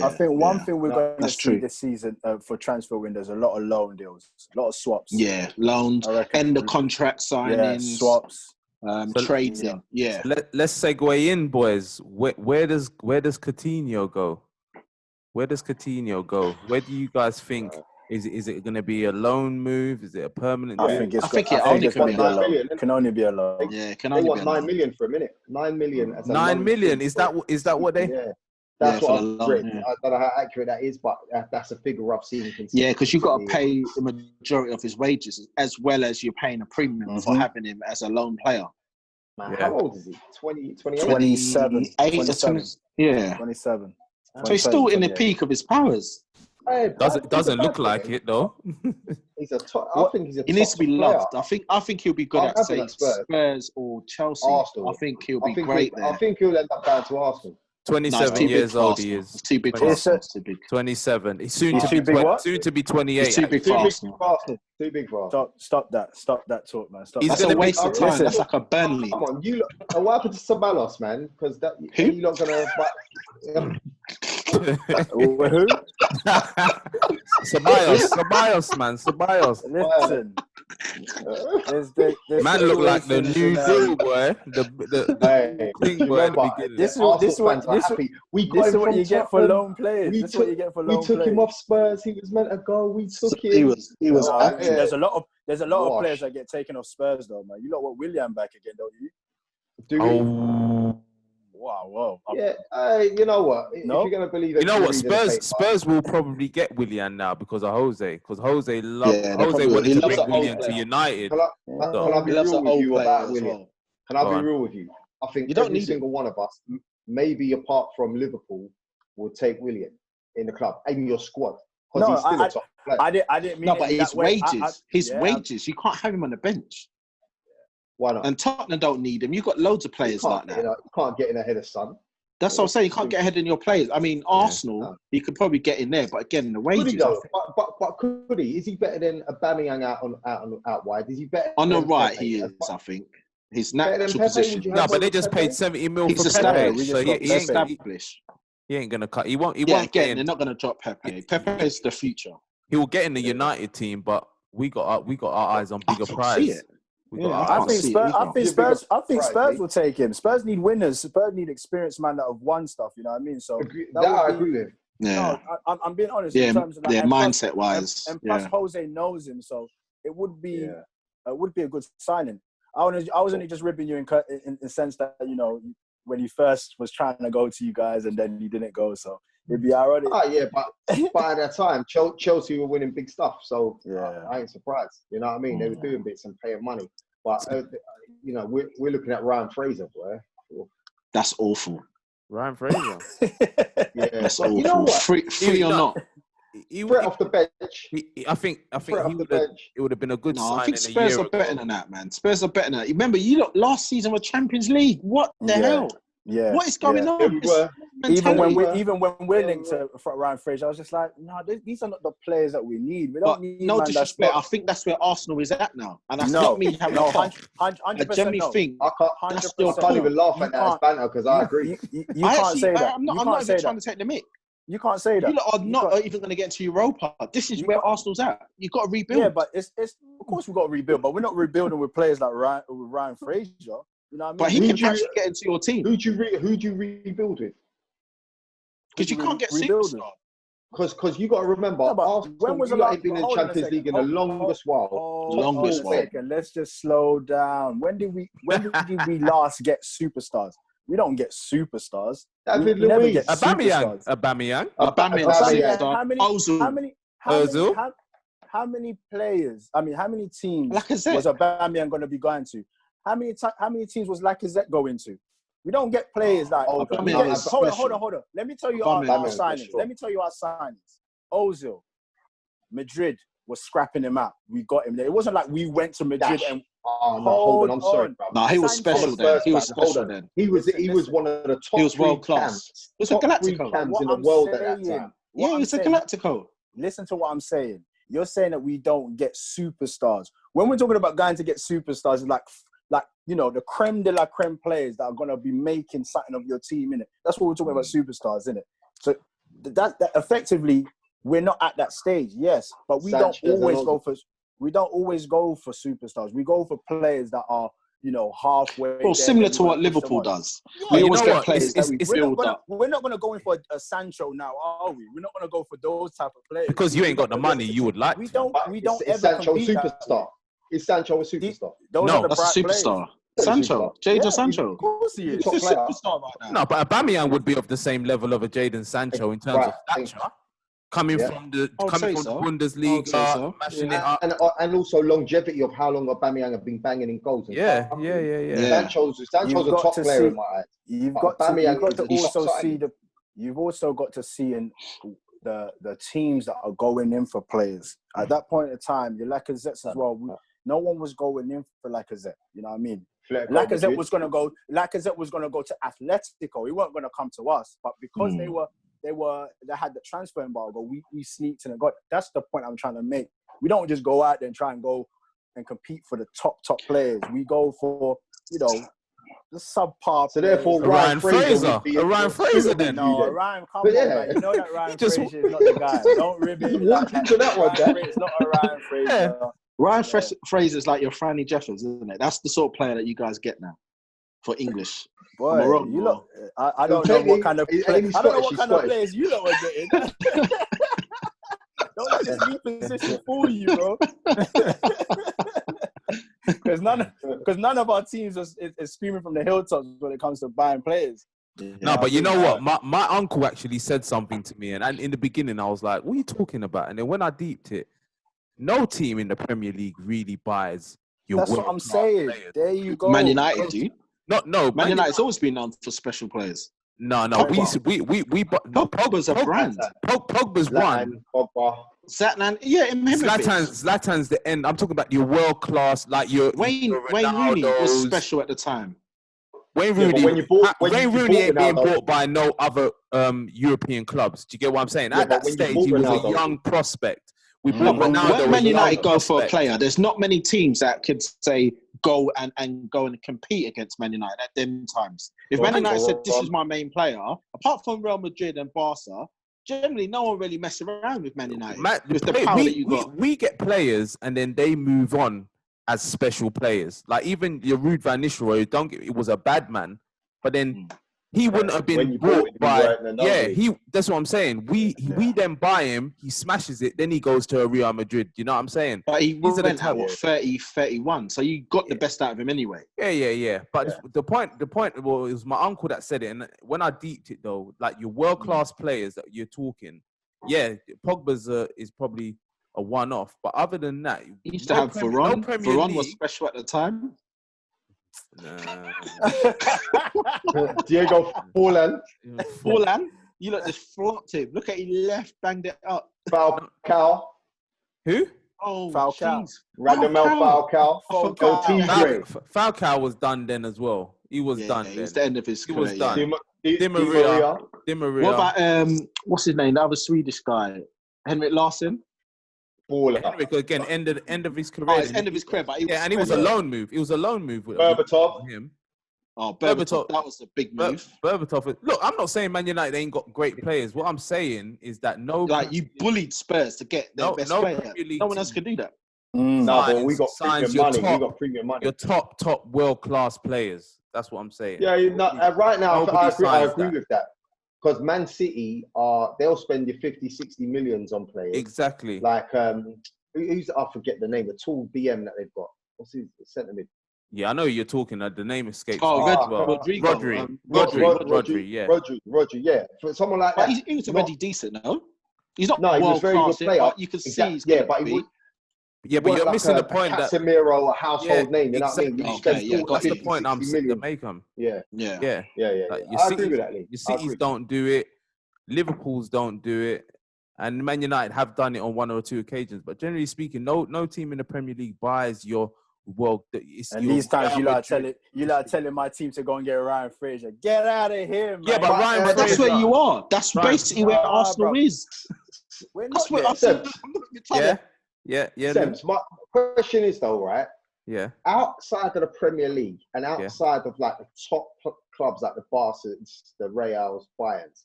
I think one thing we're going to see this season for transfer windows, a lot of loan deals, a lot of swaps. Yeah, loans, end of contract signings, swaps. Trades in, So let's segue in, boys. Where does Coutinho go? Where does Coutinho go? Where do you guys think? Is it going to be a loan move? Is it a permanent move? I think it can only be a loan. Yeah, it can only be a loan. 9 million for a minute. 9 million. As a 9 million. Is that what they? Yeah. That's what I've written. I don't know how accurate that is, but that's a figure I've seen. Yeah, because you've got to pay the majority of his wages, as well as you're paying a premium for having him as a loan player. Man, how old is he? 28? 27. 27. Yeah. 27. So he's still in the peak of his powers. Hey, doesn't look like it though. He's a top. I think he's a. He needs to be loved. I think he'll be good at say Spurs or Chelsea. Arsenal. I think he'll be great there. I think he'll end up going to Arsenal. 27 years old he is. It's too big for Arsenal. It's too big. 27. He's soon to be 28. It's too big for Arsenal. Too big for Arsenal. Stop that talk, man. That's a waste of time. That's like a Burnley. Come on, what happened to Sabalos, man? Because you're not gonna. Who? Ceballos, man, Ceballos. Listen, there's Man look like the situations new in, deal, boy. The Hey, new thing, do you boy. At the remember? beginning. This is Arsenal fans are this happy. We got this is him what from you get for Tottenham. loan players. This is what you get for We loan took him players. off Spurs. He was meant to go. We took him. He was No, acting. there's a lot of Wash. players that get taken off Spurs though, man. You lot want William back again, don't you? Do we? Oh, Wow. Yeah. You know what? No? If you're gonna believe it, you know what? read the paper. Spurs will probably get Willian now because of Jose. Because Jose Yeah, they Jose probably will. wanted He to loves bring an old Willian to player. United. Can I So- be He loves real an with old you player about as William? well. Can I Go be on. real with you? I think You don't every need single one of us, maybe apart from Liverpool, would take William in the club in your squad because No, he's still a top player. I didn't mean No, it but in his that way. wages, wages. You can't have him on the bench. Why not? And Tottenham don't need him. You've got loads of players like that. You can't get in ahead of Son. That's what I'm saying. You can't get ahead in your players. I mean, Arsenal, No. he could probably get in there, but again, the Could he wages. though? But could he? Is he better than Aubameyang out wide? Is he better? On the than right, Pepe? he is. I think his Better than natural Pepe, position. would you No, have but they over just Pepe? paid 70 mil He's for established. Pepe, We so just got he Pepe. ain't gonna, Established. he ain't gonna cut. He won't. He Yeah, won't again, get they're in. not going to drop Pepe. Pepe is the future. He will get in the United team, but we got our eyes on I bigger can't prize. see it. We Yeah, got our I I eyes can't think see it Spurs. either. I think Right, Spurs mate. will take him. Spurs need winners. Spurs need experienced man that have won stuff. You know what I mean? So That I would be- agree with. Yeah, No, I'm being honest yeah, in terms of that. yeah. And plus- Mindset wise, and plus yeah. Jose knows him, so it would be Yeah. a good signing. I was only just ripping you in the sense that when he first was trying to go to you guys and then he didn't go, so it'd be ironic. Oh yeah, but by that time, Chelsea were winning big stuff, so Yeah. I ain't surprised. You know what I mean? They were doing bits and paying money, but we're looking at Ryan Fraser, boy. That's awful. Ryan Fraser. Yeah, That's but awful. you know what? Free or not? Threat off the bench. I think Threat off he the would have. bench. It would have been a good No, sign I think in a Spurs year are better ago. than that, man. Spurs are better than that. Remember, you lot last season were Champions League. What the Yeah. hell? Yeah. What is going Yeah. on? We This were. Even when mentality. we're linked to Ryan Fraser, I was just like, no, these are not the players that we need. We don't But need no man that's disrespect, not. I think that's where Arsenal is at now, and that's No, not me having a pop. 100% I generally no. think I can't. 100%. I can't even laugh You at that as can't- banter because I agree. You I can't actually, say that. I'm not You even can't say trying that. to take the mick. You can't say that. You lot are You not can't- even going to get to Europa. This is You where can't- Arsenal's at. You've got to rebuild. Yeah, but it's of course we've got to rebuild, but we're not rebuilding with players like Ryan Fraser. You know what I mean? But he Who can do you- actually get into your team Who do you rebuild with? because you can't get rebuild superstar. Because you got to remember, No, but Arsenal, when was the you lot last- ain't been in hold on a Champions second. League in the longest while. Hold Longest on a while. second. Let's just slow down. When did we last get superstars? We don't get superstars. David we never Luiz. get Aubameyang. superstars. Aubameyang. Aubameyang, Aubameyang. superstar. How many? Ozil. How many players? I mean, how many teams Lacazette. was Aubameyang going to be going to? How many teams was Lacazette going to? We don't get players like. Hold on. we Aubameyang get- is hold special. on. Let me tell you Aubameyang our is signings. special. Let me tell you our signings. Ozil, Madrid was scrapping him out. We got him there. It wasn't like we went to Madrid Dash. and Oh, no, hold on. I'm Hold sorry, on. bro. No, he was Sanchez. special then. He was Hold special on. then. He was Listen. one of the top He was three world class. camps. He was a Top three Galactico. camps What in the I'm world at that saying- time. what Yeah, I'm he's a saying- Galactico. Listen to what I'm saying. You're saying that we don't get superstars. When we're talking about going to get superstars, it's like the creme de la creme players that are gonna be making something of your team, innit? That's what we're talking about, superstars, innit? So that effectively we're not at that stage, yes, but we Sanchez don't always and go for superstars. We go for players that are halfway. Well, there, similar then to we what wanna push them Liverpool on. does. Yeah, We you always know get what? players that we build up. We're not gonna go in for a Sancho now, are we? We're not gonna go for those type of players Because you ain't got the money, you would like We to. don't. But We don't is ever Sancho a compete that superstar? way. Is Sancho a superstar? Those No, are the That's a bright superstar. He's a Sancho. superstar. Jadon Yeah, Sancho. Of course he is. Top He's a player. superstar right now. No, but Aubameyang would be of the same level of a Jadon Sancho in terms Right. of stature. Coming Yeah. from the I would say so. the I would say Bundesliga, so. mashing it up. And also longevity of how long Aubameyang have been banging in goals. and Yeah. stuff. Yeah. Sancho's You've a got top to player see- in my eyes. You've But got to Aubameyang is a top also signing. see You've also got to see in the teams that are going in for players at that point in time. Your Lacazettes as well. No one was going in for Lacazette. You know what I mean? Lacazette was going to go. Lacazette was going to go to Atletico. He weren't going to come to us, but because they had the transfer embargo, we sneaked in and got. That's the point I'm trying to make. We don't just go out there and try and go and compete for the top players. We go for subpar. So therefore, Ryan Fraser. would be Ryan Fraser then. No, Ryan, come But on, yeah. man. You know that Ryan Just- Fraser is not the guy. Don't rib it. Walked into that one, Dad. It's not a Ryan Fraser. Ryan Fraser's like your Franny Jeffers, isn't it? That's the sort of player that you guys get now for English. Boy, Am I wrong, you or- look. I don't Well, know what kind of. technically, Play, he's I don't know Scottish, what kind he's of players you lot are getting. Don't let this lead position fool you, bro. Because none of our teams is screaming from the hilltops when it comes to buying players. No, but you know what? My uncle actually said something to me, and in the beginning I was like, "What are you talking about?" And then when I deeped it, no team in the Premier League really buys your. That's what I'm saying. players. There you go. Man United, dude. No. Man United's always been known for special players. No. Pogba's a brand. Pogba's one. Zlatan, Pogba. Zlatan, yeah, Zlatan's the end. I'm talking about your world class, like your Wayne Rooney Ronaldos. was special at the time. Wayne Yeah, but Rooney, when you bought- when Wayne you Rooney bought ain't being Ronaldo- bought by no other European clubs. Do you get what I'm saying? Yeah, At but that when you stage, bought he was a Ronaldo- young prospect. We No, bought but Ronaldo. when Man as a young United go for a prospect. player, there's not many teams that could say go and compete against Man United at them times. If Well, Man United well, said this well, is my main player, apart from Real Madrid and Barca, generally no one really messes around with Man United with the power that you got. We get players and then they move on as special players. Like even your Ruud van Nistelrooy, it was a bad man, but then he wouldn't have When been you bought bought him, he by. weren't a nobody. That's what I'm saying. We then buy him, he smashes it, then he goes to Real Madrid. You know what I'm saying? But he These are the went type- at what 30, 31, so you got the best out of him anyway. Yeah. But the point, well, it was my uncle that said it, and when I deeped it though, like your world class players that you're talking, yeah, Pogba's is probably a one-off, but other than that, He used to have Varane. Varane was special at the time. Diego Forlan, Forlan, you look just flopped him. Look at he left, banged it up. Falcao, Who? Oh, Falcao. jeez. Radamel Falcao, Falcao. El Tigre, Falcao was done then as well. He was done It then. was the end of his He career. was done. Yeah. Di Maria. Di Maria. What about what's his name? The other Swedish guy, Henrik Larsson. Baller, Henrik again, end of his career. Oh, it's end of his career, but he was and he was a loan move. It was a loan move with Berbatov. him. Oh, Berbatov. Berbatov, that was a big move. Berbatov. Look, I'm not saying Man United ain't got great players. What I'm saying is that Like you bullied Spurs to get their best player. Premier League No one else team could do that. No, but we got signs premium your money. top- We got premium money. your top world class players. That's what I'm saying. Yeah, right now Nobody I signs agree that. with that. Because Man City they'll spend you 50, 60 millions on players. Exactly. Like who's I forget the name, the tall BM that they've got. What's his centre mid? Yeah, I know you're talking. The name escapes. Oh, me as Rodri- well. Rodrigo. Rodri, yeah. Rodri, yeah. For someone like But that, he was already decent, no? He's not No, he was world very good class, player. but you can see he's yeah, gonna but he be. would. Yeah, but you're like missing the a point that Casemiro, a household Yeah, name. You know what I mean? exactly. You spend Okay, yeah, 40, that's the 50, point I'm 60 saying to million. make them. Yeah, Yeah. Yeah. yeah. Your I agree with that, Lee. Your I Cities agree. don't do it. Liverpool's don't do it. And Man United have done it on one or two occasions. But generally speaking, no team in the Premier League buys your world. And these times you are telling my team to go and get Ryan Fraser. Get out of here, man. Yeah, but Ryan But that's Fraser- where you are. That's Right. basically where Nah, Arsenal bro. is. We're That's not where there. Arsenal. Yeah. Sems, my question is though, right? Yeah. Outside of the Premier League and outside of like the top clubs like the Barcas, the Reals, Bayerns,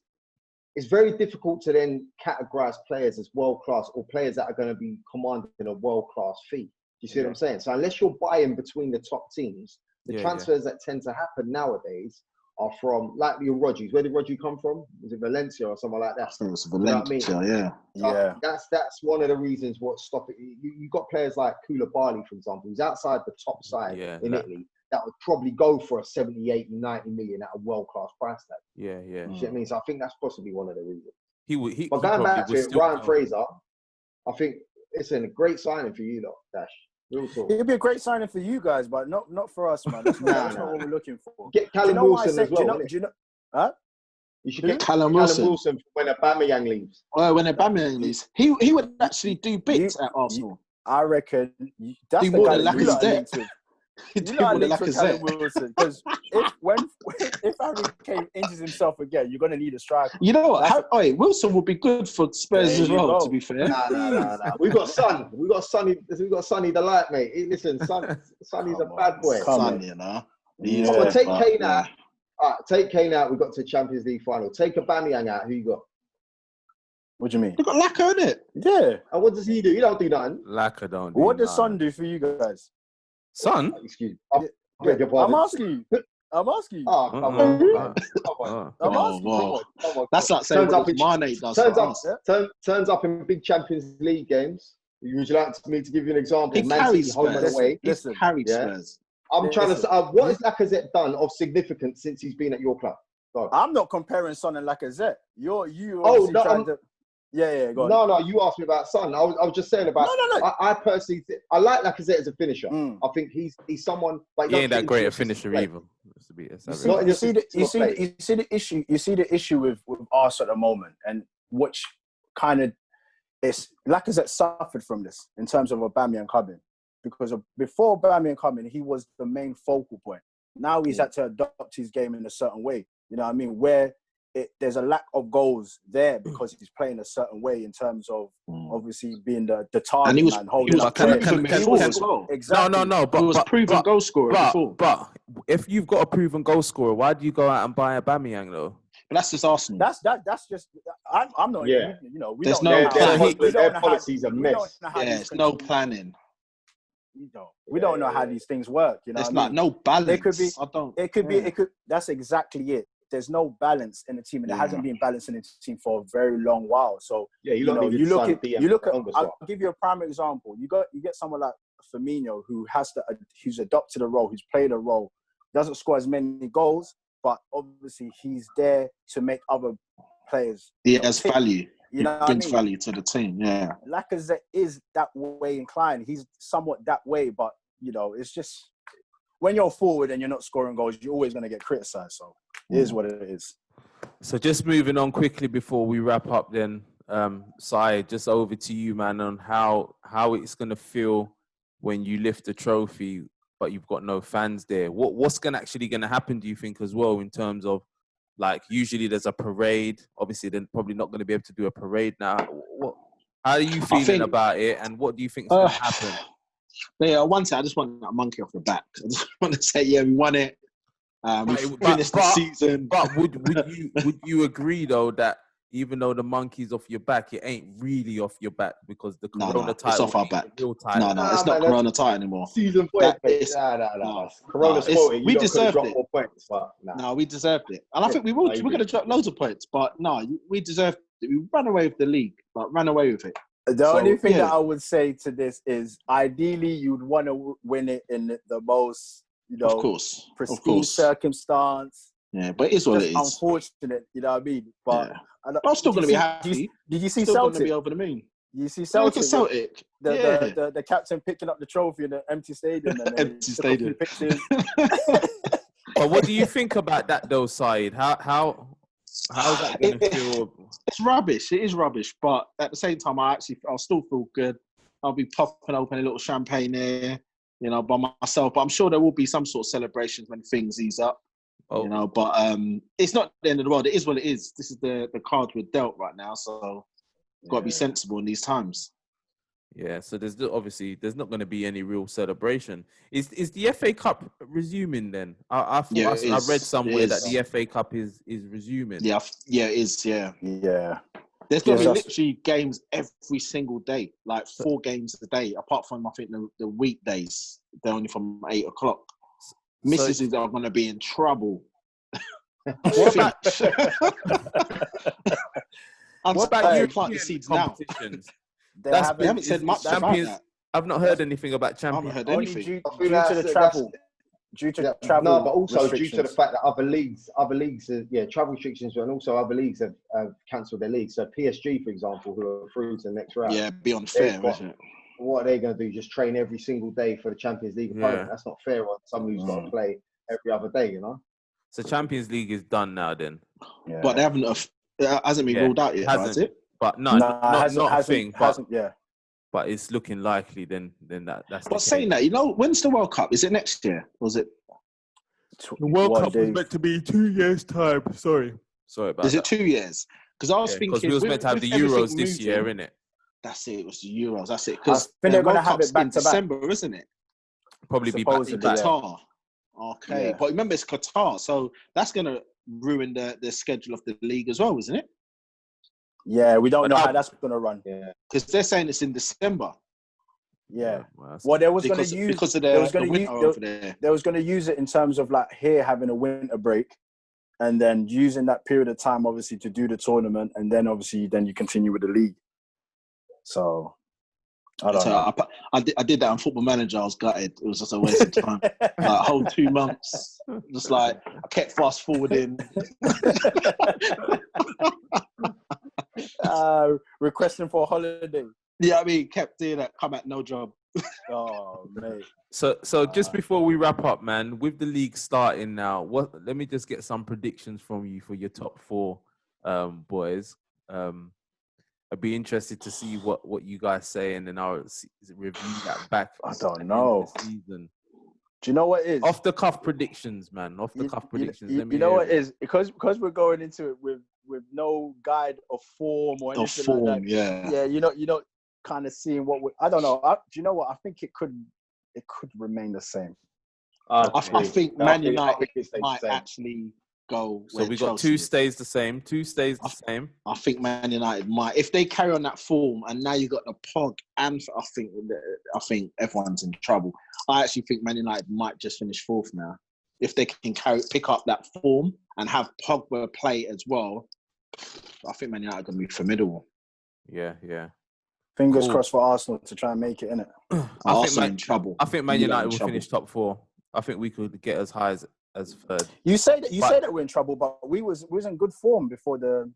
it's very difficult to then categorize players as world class or players that are going to be commanding a world class fee. Do you see what I'm saying? So unless you're buying between the top teams, the transfers that tend to happen nowadays are from like your Rodgers. Where did Rodgers come from? Was it Valencia or somewhere like that? I think it was You know what I mean? Valencia, Yeah. That's one of the reasons what stop it. You got players like Koulibaly, for example, who's outside the top side in Italy that would probably go for a 70, 80, 90 million at a world-class price tag. Yeah. You see what I mean? So I think that's possibly one of the reasons. He But going back to would it, still Ryan go. Fraser, I think it's a great signing for you, lot, Dash. Real talk. It'd be a great signing for you guys, but not for us, man. That's not what we're looking for. Get Callum Wilson as well. Do you know? Huh? You should get Callum Wilson. when Aubameyang leaves. Oh, when Aubameyang leaves, he would actually do bits at Arsenal. I reckon that's Do the more guy than that you lot are Lacazette. linked with. Do You know, more than linked with Callum Lacazette. Wilson because if Harry Kane injures himself again, you're gonna need a striker. You know what? Wilson would be good for Spurs There as you well. go. To be fair, Nah. We got Son. We got Sonny the Light, mate. Listen, Sonny's a bad boy. Come Son, on. you know. Yeah, Come on, take but, Kane yeah. out. All right, take Kane out. We got to the Champions League final. Take Aubameyang out. Who you got? What do you mean? You got Laka in it. Yeah. And what does he do? He don't do nothing. Laka don't do What does nothing. Son do for you guys? Son? Excuse me. I beg your I'm pardon. asking you. I'm asking you. Oh, come on, man. Come on. I'm Oh, asking you. wow. Come on. That's like saying Turns up what Mane does Turns for up, us. turns up in big Champions League games. Would you like me to give you an example? He Man carries City, home and Spurs. away. He's Listen, carried yeah. Spurs. I'm trying to Listen. say, what has Lacazette done of significance since he's been at your club? Go. I'm not comparing Son and Lacazette. You Oh, obviously no, trying to. Yeah, go on. No, you asked me about Son. I was just saying about. No. I personally, I like Lacazette as a finisher. Mm. I think he's someone. Like, He ain't that great a finisher either. Not in You see the issue with us at the moment, and which kind of is Lacazette suffered from this in terms of Aubameyang coming, because before Aubameyang coming, he was the main focal point. Now he's had to adopt his game in a certain way. You know what I mean? Where there's a lack of goals there because he's playing a certain way in terms of obviously being the target And he was man, holding up proven play. before as well. Exactly. No. But He was proven goal scorer before. But if you've got a proven goal scorer, why do you go out and buy Aubameyang though? But that's just Arsenal. That's just. I'm not. Yeah. You know, we There's don't no know plan. Their policies are a mess. It's no planning. We don't know how these things work. You know, There's what I like mean? no balance. It could be. I don't. It could. That's exactly it. There's no balance in the team, and there hasn't been balance in the team for a very long while. So Yeah, you look at. I'll give you a prime example. You get someone like Firmino who's adopted a role, who's played a role, doesn't score as many goals, but obviously he's there to make other players. He has value. You know, he brings value to the team. Yeah, Lacazette is that way inclined. He's somewhat that way, but you know, it's just when you're forward and you're not scoring goals, you're always going to get criticised. So it is what it is. So just moving on quickly before we wrap up, then, Sai, just over to you, man, on how it's going to feel when you lift the trophy, but you've got no fans there. What's actually going to happen, do you think, as well, in terms of, like, usually there's a parade. Obviously, they're probably not going to be able to do a parade now. How are you feeling about it, and what do you think is going to happen? Yeah, one thing, I just want that monkey off the back. I just want to say, yeah, we won it. We finished the season. But would you agree, though, that even though the monkey's off your back, it ain't really off your back because the Corona title it's off our back. Real title. No, it's not Corona title anymore. Season points. No. Corona spoiled it. We deserved it. More points, but no, we deserved it. And I think we will. We're going to drop loads of points. But no, we deserved it. We ran away with the league, but ran away with it. The only thing that I would say to this is ideally you'd want to win it in the most, of course, prestige circumstance. Yeah, but it is what it is. Unfortunate, you know what I mean? But I'm still going to be happy. Did you see still Celtic? Going to be over the moon. You see Celtic? Celtic. The captain picking up the trophy in an empty stadium. And empty stadium. Pictures. But what do you think about that, though, Saeed? How's that going to feel? It's rubbish. It is rubbish. But at the same time, I'll still feel good. I'll be popping open a little champagne there, you know, by myself. But I'm sure there will be some sort of celebrations when things ease up. Oh. You know, but it's not the end of the world. It is what it is. This is the cards we're dealt right now. So you've got to be sensible in these times. Yeah, so there's not going to be any real celebration. Is the FA Cup resuming then? I read somewhere that the FA Cup is resuming. Yeah, it is. Yeah. There's going to be literally games every single day, like 4 games a day. Apart from I think the weekdays, they're only from 8 o'clock. Misses are going to be in trouble. What about you plant the seeds competitions? They haven't said much about that. I've not heard anything about Champions. I haven't heard anything. Due to the travel. No, but also due to the fact that other leagues, travel restrictions, and also other leagues have cancelled their leagues. So PSG, for example, who are through to the next round. Yeah, be unfair, isn't it? What are they going to do? Just train every single day for the Champions League opponent? Yeah. That's not fair on someone who's got to play every other day, you know? So Champions League is done now then? Yeah. But they hasn't been ruled out yet, has it? But not a thing. But it's looking likely then that's But saying that, you know, when's the World Cup? Is it next year? Was it? The World Cup was meant to be 2 years' time. Sorry about that. Is it 2 years? Because I was thinking... Because we was meant to have the Euros this year, innit? That's it. It was the Euros. That's it. Because they're going to have it back to December, isn't it? Probably be back to Qatar. Okay, Yeah. but remember it's Qatar, so that's gonna ruin the schedule of the league as well, isn't it? Yeah, we don't But know now- how that's going to run. Yeah. Because they're saying it's in December Yeah. Well, that's- Well, they was going to because of they was the going to winter use, over there. they was going to use it in terms of like here having a winter break, and then using that period of time obviously to do the tournament, and then obviously then you continue with the league. So I don't So know. I did that on Football Manager. I was gutted. It was just a waste of time. Like a whole 2 months. Just like I kept fast forwarding. Requesting for a holiday. Yeah, I mean, kept doing that. Come at no job. Oh mate. So just before we wrap up, man, with the league starting now, let me just get some predictions from you for your top 4, boys. I'd be interested to see what you guys say, and then I'll review that back. I at don't the end know. of the season. Do you know what it is? Off the cuff predictions, man. Off the cuff predictions. Let me You know hear what it. it is? Because we're going into it with no guide of form or Of anything form, like that. yeah. Yeah, you're not kind of seeing what I don't know. Do you know what? I think it could remain the same. I think Man United it's the might same. actually go. So where we got Chelsea 2 is. stays the same. 2 stays the same. I think Man United might, if they carry on that form, and now you got the Pog, and I think everyone's in trouble. I actually think Man United might just finish 4th now, if they can pick up that form and have Pogba play as well. I think Man United are going to be formidable. Yeah. Fingers Cool. crossed for Arsenal to try and make it, innit? Arsenal in trouble. I think Man Milan United in will trouble. finish top 4. I think we could get as high as 3rd. You say that we're in trouble, but we was in good form before the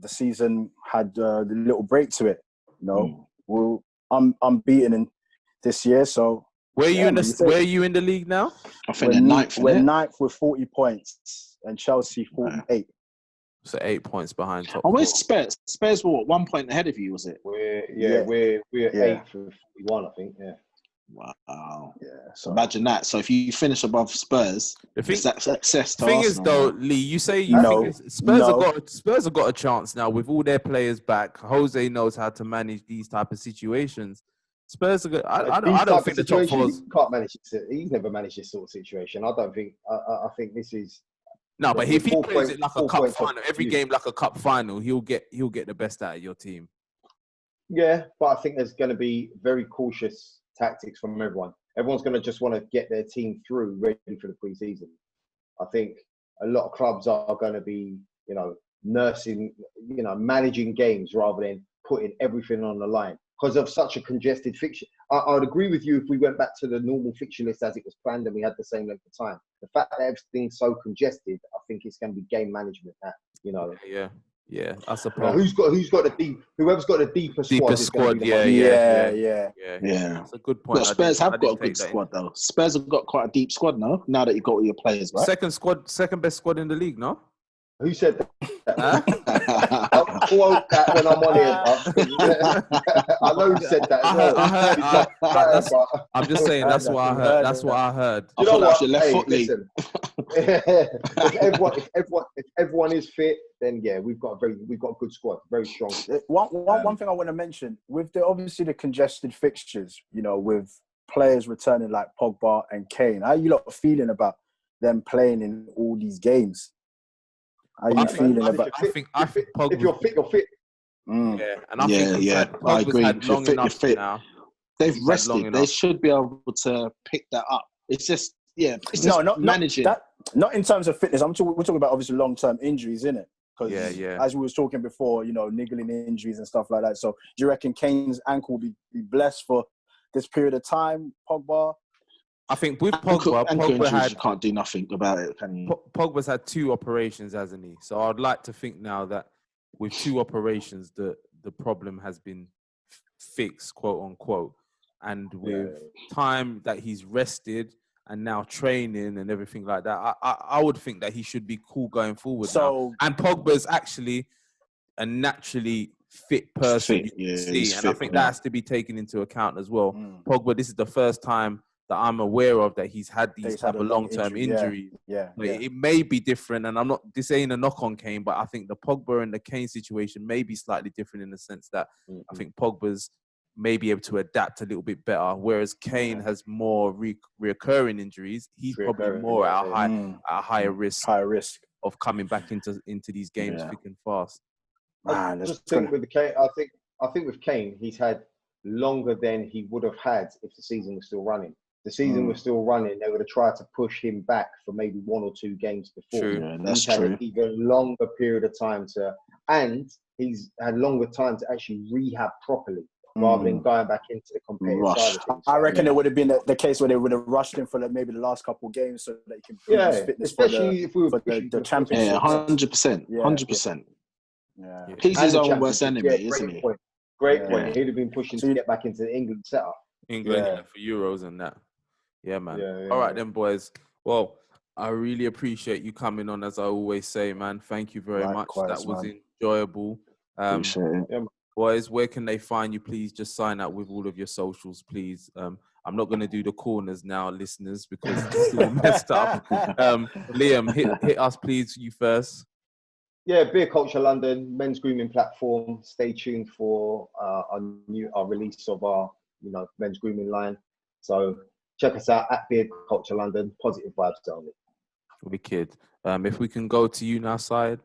season had the little break to it. You know, I'm beaten in this year, so Where are you man, where are you in the league now? I think they're 9th. We're 9th with 40 points, and Chelsea 48. So 8 points behind top And 4. where's Spurs? Spurs were what, 1 point ahead of you, was it? We're Yeah. 8th with 41, I think. Yeah. Wow. Yeah, so Imagine that. So if you finish above Spurs, it's that success to thing is, Arsenal, though, man. Lee, you say No, think Spurs no. have got a chance now with all their players back. Jose knows how to manage these type of situations. Spurs are good. I don't think the top 4's. He can't manage it. He's never managed this sort of situation. I don't think. I think this is. No, but if he 4 plays it like a 4 cup points off final, every you. game like a cup final, he'll get the best out of your team. Yeah, but I think there's going to be very cautious tactics from everyone. Everyone's going to just want to get their team through, ready for the pre-season. I think a lot of clubs are going to be, managing games rather than putting everything on the line because of such a congested fixture. I would agree with you if we went back to the normal fixture list as it was planned and we had the same length of time. The fact that everything's so congested, I think it's going to be game management now. Yeah, that's a Whoever's problem. got the deeper squad. Yeah. Yeah. That's a good point. But Spurs have I got didn't a good take that in. squad, though. Spurs have got quite a deep squad now that you've got all your players, right? Second best squad in the league, no? Who said that? Huh? I'll quote that when I'm on here. I know who said that as well. I'm just saying that's what I heard. That's what I heard. I thought that was your left foot, Lee. Listen. if everyone is fit, then yeah, we've got a good squad, very strong. One thing I want to mention with obviously the congested fixtures, with players returning like Pogba and Kane. How you lot feeling about them playing in all these games? How you feeling about? I think Pogba, if you're fit, you're fit. Yeah, and I think I agree. Had long enough now. They've rested. They should be able to pick that up. It's just not managing. Not in terms of fitness. We're talking about obviously long-term injuries, innit? Because as we was talking before, niggling injuries and stuff like that. So do you reckon Kane's ankle will be blessed for this period of time? Pogba? I think with Pogba you can't do nothing about it, can you? Pogba's had 2 operations, hasn't he? So I'd like to think now that with 2 operations, the problem has been fixed, quote unquote, and with time that he's rested and now training and everything like that, I would think that he should be cool going forward now. And Pogba's actually a naturally fit person, I think that has to be taken into account as well. Pogba, this is the first time that I'm aware of that he's had these type of long-term injuries. Yeah. It may be different, and this ain't a knock on Kane, but I think the Pogba and the Kane situation may be slightly different in the sense that I think Pogba's may be able to adapt a little bit better. Whereas Kane has more reoccurring injuries. He's probably more at a higher risk. Higher risk of coming back into these games thick and fast. I just think with Kane, I think with Kane, he's had longer than he would have had if the season was still running. The season was still running, they would have tried to push him back for maybe 1 or 2 games before. True. Yeah, that's he's had true. an even longer period of time and he's had longer time to actually rehab properly rather than going back into the competitive side of things. I reckon it would have been the case where they would have rushed him for maybe the last couple of games so that he can prove his fitness especially if we were for the championship. Yeah, 100%. 100%. Yeah. He's his own worst enemy, isn't he? Great point. He'd have been pushing to get back into the England setup. England for Euros and that. Yeah, man. All right, then, boys. Well, I really appreciate you coming on, as I always say, man. Thank you very much. That was enjoyable. Appreciate it. Boys, where can they find you? Please just sign up with all of your socials, please. I'm not going to do the corners now, listeners, because it's all messed up. Liam, hit us, please, you first. Yeah, Beer Culture London, men's grooming platform. Stay tuned for our release of our men's grooming line. So check us out at Beer Culture London. Positive vibes only. Wicked. If we can go to you now, Syed.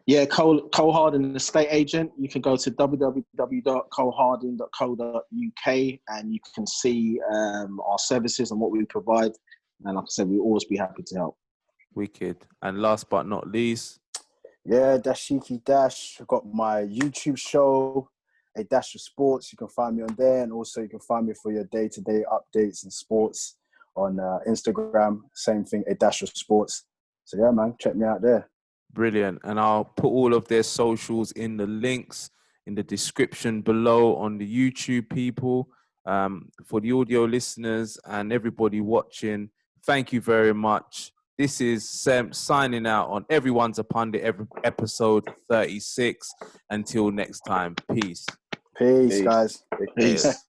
Yeah, Cole Harding, estate agent. You can go to www.coleharding.co.uk and you can see our services and what we provide. And like I said, we'll always be happy to help. Wicked. And last but not least. Yeah, Dashiki Dash. I've got my YouTube show, A Dash of Sports. You can find me on there. And also you can find me for your day-to-day updates and sports on Instagram. Same thing, A Dash of Sports. So yeah, man, check me out there. Brilliant. And I'll put all of their socials in the links in the description below on the YouTube, people. For the audio listeners and everybody watching, thank you very much. This is Sam signing out on Everyone's a Pundit, episode 36. Until next time, peace. Peace, guys. Peace.